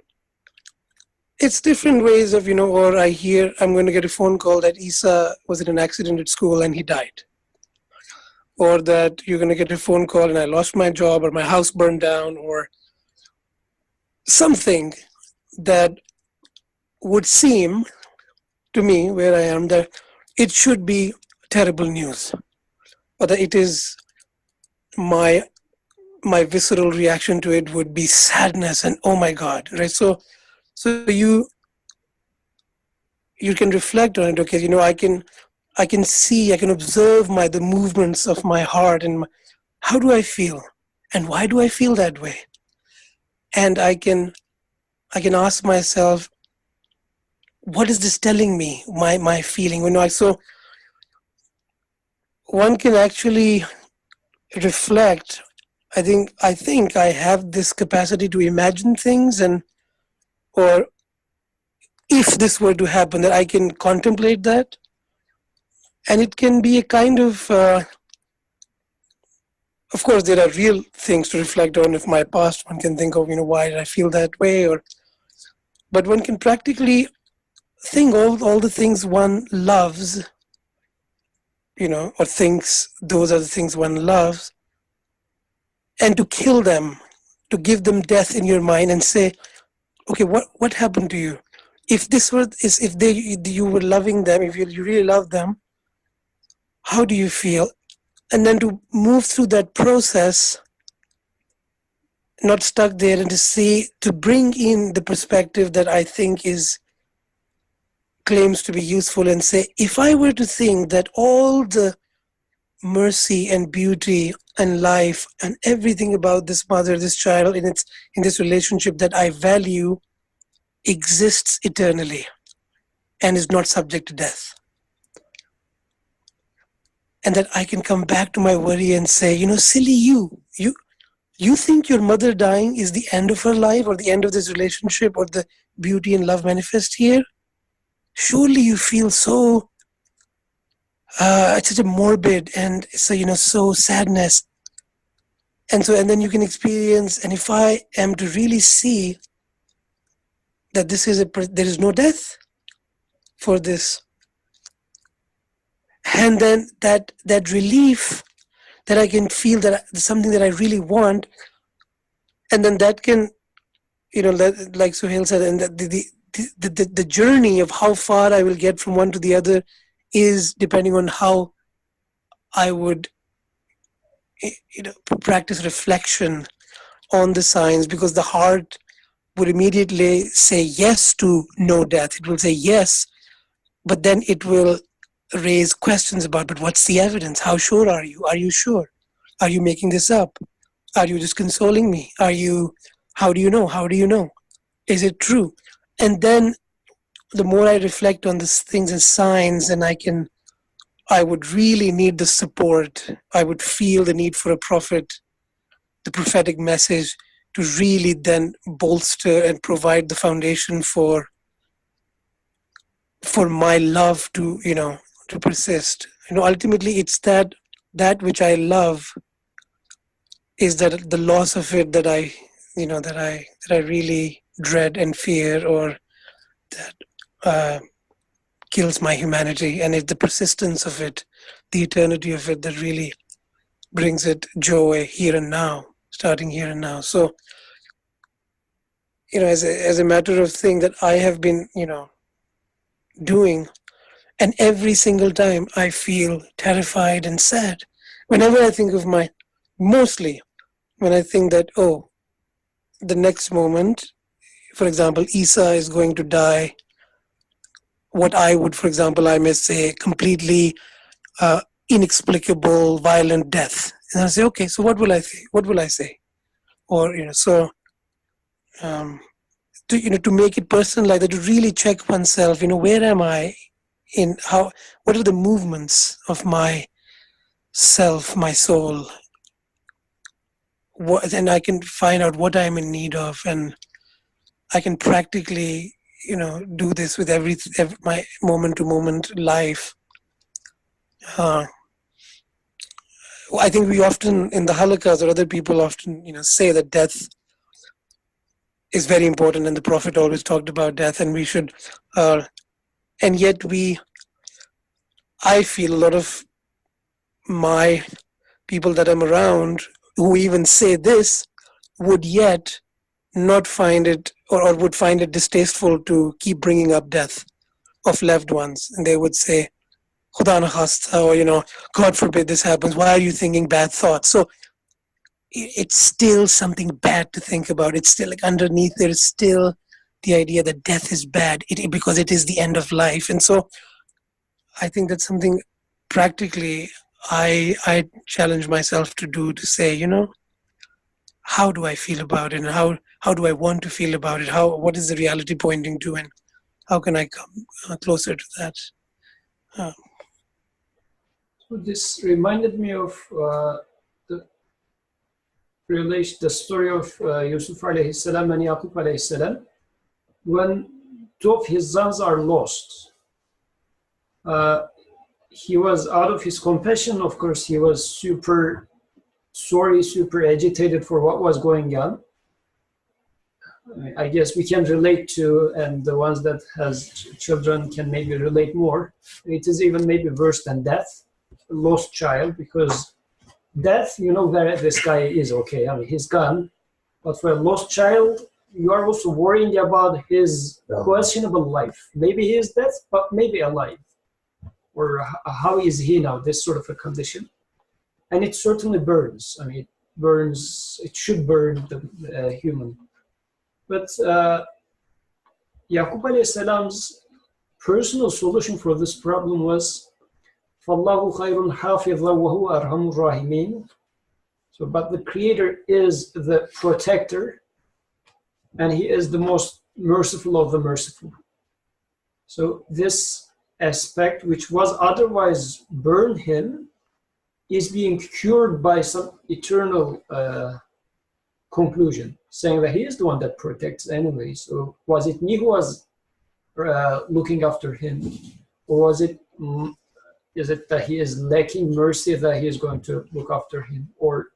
it's different ways of, or I hear I'm going to get a phone call that Isa was in an accident at school and he died. Or that you're going to get a phone call and I lost my job, or my house burned down, or something that would seem to me, where I am, that it should be terrible news, or that it is my visceral reaction to it would be sadness and oh my God, right? So you can reflect on it. Okay, I can see, I can observe the movements of my heart, and how do I feel, and why do I feel that way? And I can ask myself, what is this telling me? My feeling, so one can actually reflect. I think I have this capacity to imagine things, or if this were to happen, that I can contemplate that, and it can be a kind of course, there are real things to reflect on. If my past, one can think of, why did I feel that way, but one can practically think all the things one loves, or thinks those are the things one loves, and to kill them, to give them death in your mind, and say, okay, what happened to you? If you were loving them, if you really love them, how do you feel? And then to move through that process, not stuck there, and to bring in the perspective that I think claims to be useful, and say, if I were to think that all the mercy and beauty and life and everything about this mother, this child, in this relationship that I value exists eternally and is not subject to death, and that I can come back to my worry and say, silly you think your mother dying is the end of her life, or the end of this relationship, or the beauty and love manifest here? Surely you feel so it's such a morbid, and so sadness, and then you can experience. And if I am to really see that there is no death for this, and then that relief that I can feel, that something that I really want, and then that can, like Suhail said, and the journey of how far I will get from one to the other is depending on how I would, practice reflection on the signs, because the heart would immediately say yes to no death. It will say yes, but then it will raise questions about, but what's the evidence? How sure are you? Are you sure? Are you making this up? Are you just consoling me? How do you know? How do you know? Is it true? And then the more I reflect on these things as signs, and I would really need the support. I would feel the need for a prophet, the prophetic message, to really then bolster and provide the foundation for my love to, to persist. Ultimately it's that which I love is that the loss of it that I really dread and fear, or that kills my humanity, and it's the persistence of it, the eternity of it, that really brings it joy here and now, starting here and now. So, as a matter of thing that I have been, doing, and every single time I feel terrified and sad. Whenever I think of mostly when I think that, the next moment, for example, Isa is going to die, what I would, for example, I may say, completely inexplicable, violent death. And I say, okay, so what will I say? What will I say? Or, to make it personal like that, to really check oneself, where am I what are the movements of my self, my soul? Then I can find out what I'm in need of, and I can practically, do this with every my moment to moment life. I think we often, in the halakas, or other people often, say that death is very important, and the Prophet always talked about death, and we should, and yet I feel a lot of my people that I'm around who even say this would yet not find it, or would find it distasteful to keep bringing up death of loved ones. And they would say, Khuda na khasta, or, God forbid this happens. Why are you thinking bad thoughts? So it's still something bad to think about. It's still like underneath there is still the idea that death is bad because it is the end of life. And so I think that's something practically I challenge myself to do, to say, how do I feel about it, and how do I want to feel about it? What is the reality pointing to, and how can I come closer to that? So this reminded me of the story of Yusuf alayhi salam and Yaqub alayhi salam. When two of his sons are lost, he was out of his compassion. Of course, he was super sorry, super agitated for what was going on. I guess we can relate to, and the ones that has children can maybe relate more. It is even maybe worse than death, lost child, because death, where this guy is, okay, he's gone. But for a lost child, you are also worrying about his questionable life. Maybe he is dead, but maybe alive. Or how is he now, this sort of a condition. And it certainly burns. It should burn the human. But Yaqub alayhi salam's personal solution for this problem was, فَاللَّهُ خَيْرٌ حَافِظًا وَهُوَ أَرْحَمُ الرَّاحِمِينَ. So, but the Creator is the protector, and He is the most merciful of the merciful. So this aspect, which was otherwise burned him, is being cured by some eternal conclusion, saying that He is the one that protects anyway. So was it me who was looking after him, or is it that he is lacking mercy that He is going to look after him? Or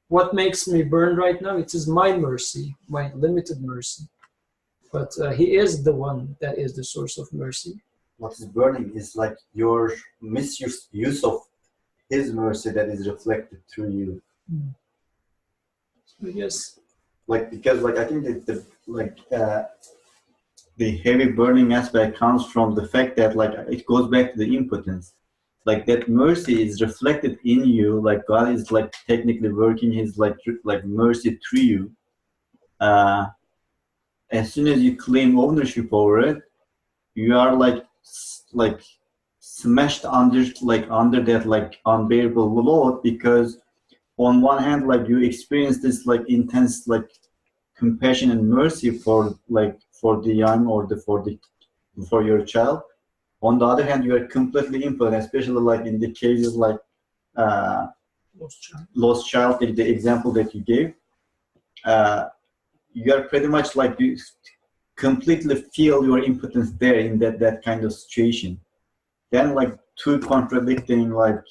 what makes me burn right now? It is my mercy, my limited mercy. But He is the one that is the source of mercy. What is burning is like your misuse of His mercy that is reflected through you. Yes. Because I think that the heavy burning aspect comes from the fact that it goes back to the impotence. like that mercy is reflected in you, like God is like technically working his like mercy through you. As soon as you claim ownership over it, you are like smashed under that like unbearable load, because on one hand like you experience this like intense like compassion and mercy for the young or for your child. On the other hand, you are completely impotent, especially like in the cases like uh, lost child, the example that you gave. You are pretty much like you completely feel your impotence there in that kind of situation. Then like two contradicting like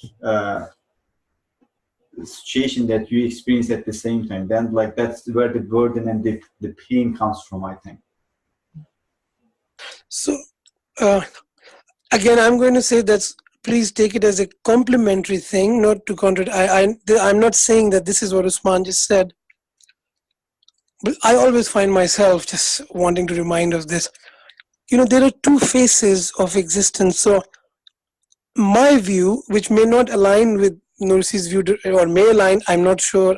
situation that you experience at the same time. Then like that's where the burden and the pain comes from, I think. So again, I'm going to say that's, please take it as a complimentary thing, not to I'm not saying that this is what Usman just said, but I always find myself just wanting to remind of this. You know, there are two faces of existence. So my view, which may not align with Nursi's view, or may align, I'm not sure.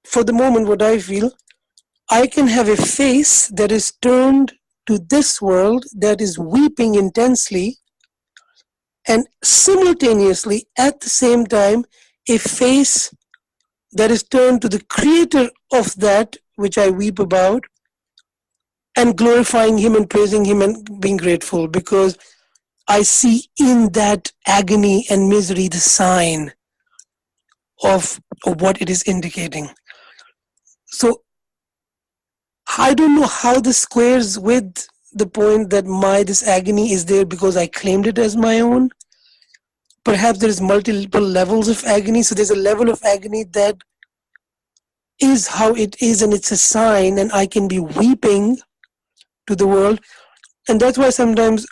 For the moment, what I feel, I can have a face that is turned to this world, that is weeping intensely, and simultaneously, at the same time, a face that is turned to the creator of that which I weep about, and glorifying him and praising him and being grateful, because I see in that agony and misery the sign of what it is indicating. So I don't know how this squares with the point that this agony is there because I claimed it as my own. Perhaps there's multiple levels of agony. So there's a level of agony that is how it is, and it's a sign, and I can be weeping to the world. And that's why sometimes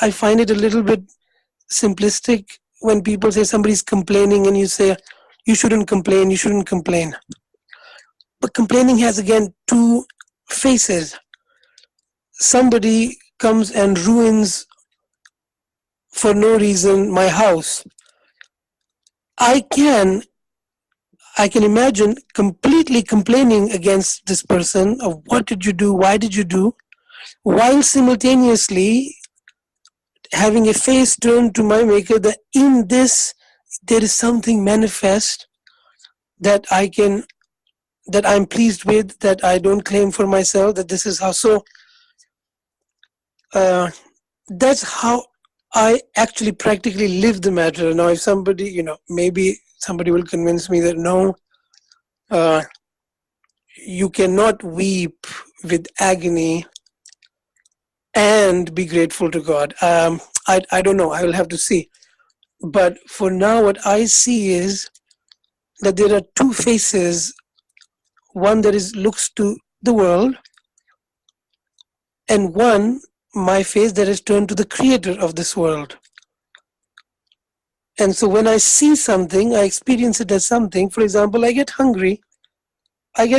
I find it a little bit simplistic when people say somebody's complaining and you say, you shouldn't complain, you shouldn't complain. But complaining has, again, two faces. Somebody comes and ruins for no reason my house. I can imagine completely complaining against this person of what did you do, why did you do, while simultaneously having a face turned to my maker, that in this there is something manifest that I'm pleased with, that I don't claim for myself, that this is how. So that's how I actually practically live the matter. Now, if somebody, maybe somebody will convince me that no, you cannot weep with agony and be grateful to God. I don't know. I will have to see. But for now, what I see is that there are two faces. One that looks to the world, and one, my face, that is turned to the creator of this world. And so when I see something, I experience it as something. For example, I get hungry. And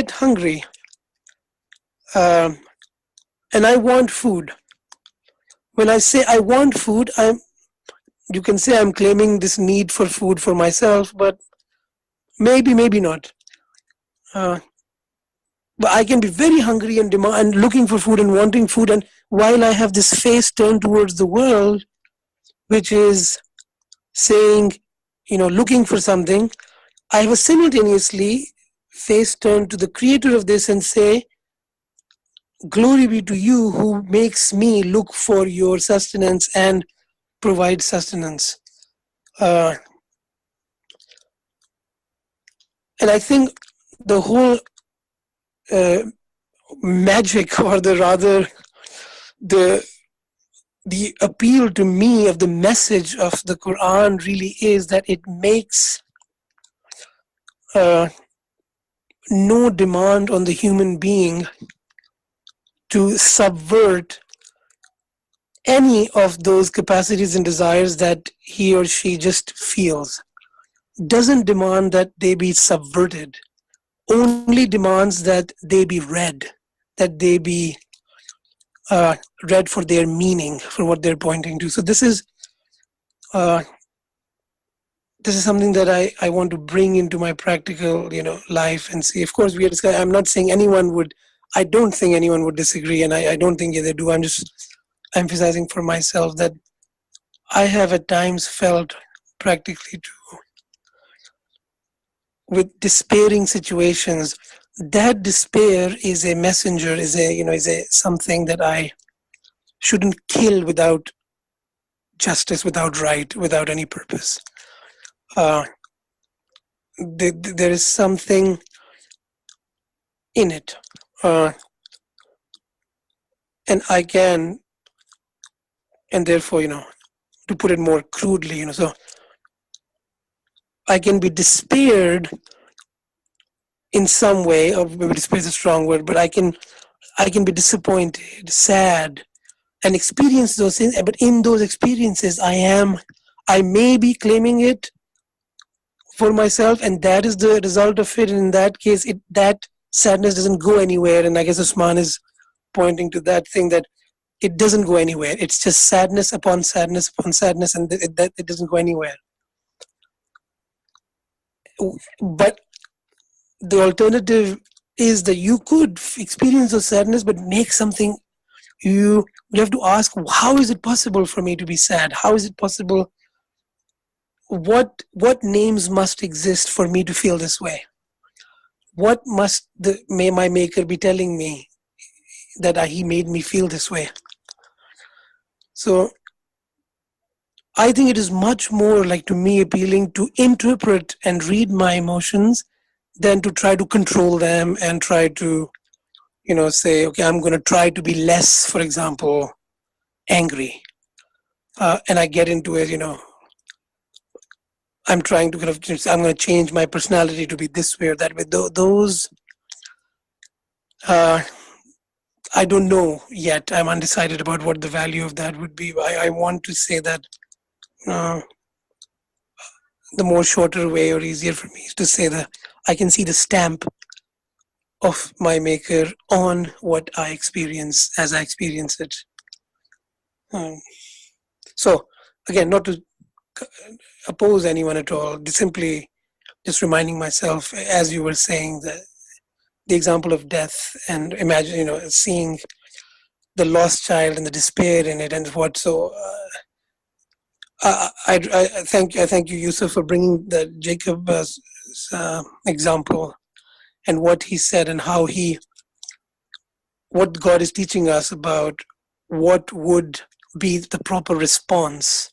I want food. When I say I want food, you can say I'm claiming this need for food for myself, but maybe not. But I can be very hungry and looking for food and wanting food, and while I have this face turned towards the world, which is saying, looking for something, I have a simultaneously face turned to the creator of this and say, glory be to you who makes me look for your sustenance and provide sustenance. And I think the whole magic, or the appeal to me of the message of the Quran really is that it makes no demand on the human being to subvert any of those capacities and desires that he or she just feels. Doesn't demand that they be subverted, only demands that they be read, that they be read for their meaning, for what they're pointing to. So this is this is something that I want to bring into my practical, life and see. Of course, we are discussing. I'm not saying anyone would. I don't think anyone would disagree, and I don't think they do. I'm just emphasizing for myself that I have at times felt practically too with despairing situations. That despair is a messenger, is a something that I shouldn't kill without justice, without right, without any purpose. Uh, there is something in it, and I can, and therefore, to put it more crudely, so I can be despaired in some way, or maybe despair is a strong word, but I can be disappointed, sad, and experience those things. But in those experiences, I may be claiming it for myself, and that is the result of it. And in that case, that sadness doesn't go anywhere. And I guess Usman is pointing to that thing, that it doesn't go anywhere. It's just sadness upon sadness upon sadness, and it doesn't go anywhere. But the alternative is that you could experience the sadness, but make something. You have to ask, how is it possible for me to be sad? How is it possible? What names must exist for me to feel this way? What must my maker be telling me that he made me feel this way? So I think it is much more, like, to me, appealing to interpret and read my emotions than to try to control them and try to, say, okay, I'm going to try to be less, for example, angry. And I get into it, I'm trying to I'm going to change my personality to be this way or that way. Those, I don't know yet. I'm undecided about what the value of that would be. I want to say that the more shorter way or easier for me is to say that I can see the stamp of my maker on what I experience as I experience it. So again, not to oppose anyone at all, simply just reminding myself, as you were saying, the example of death, and imagine, seeing the lost child and the despair in it, and what. So I thank you, Yusuf, for bringing the Jacob example and what he said, and what God is teaching us about what would be the proper response.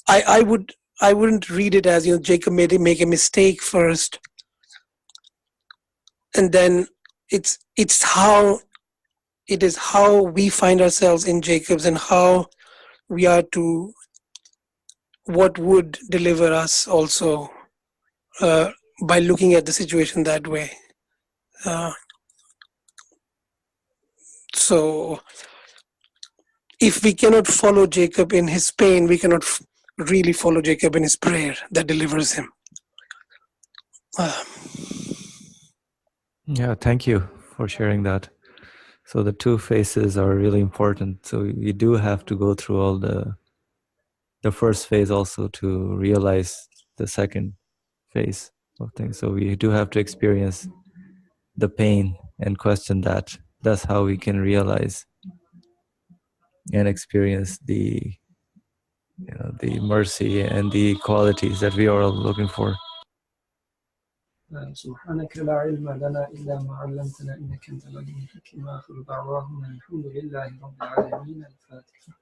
I wouldn't read it as, Jacob make a mistake first, and then it is how we find ourselves in Jacob's, and how we are to, what would deliver us also, by looking at the situation that way. So if we cannot follow Jacob in his pain, we cannot really follow Jacob in his prayer that delivers him. Yeah, thank you for sharing that. So the two phases are really important. So you do have to go through all the first phase also to realize the second phase of things. So we do have to experience the pain and question that. That's how we can realize and experience the the mercy and the qualities that we are all looking for. سبحانك لا علم لنا إلا ما علمتنا إنك أنت العليم الحكيم. آخر دعواهم الحمد لله رب العالمين. الفاتحة.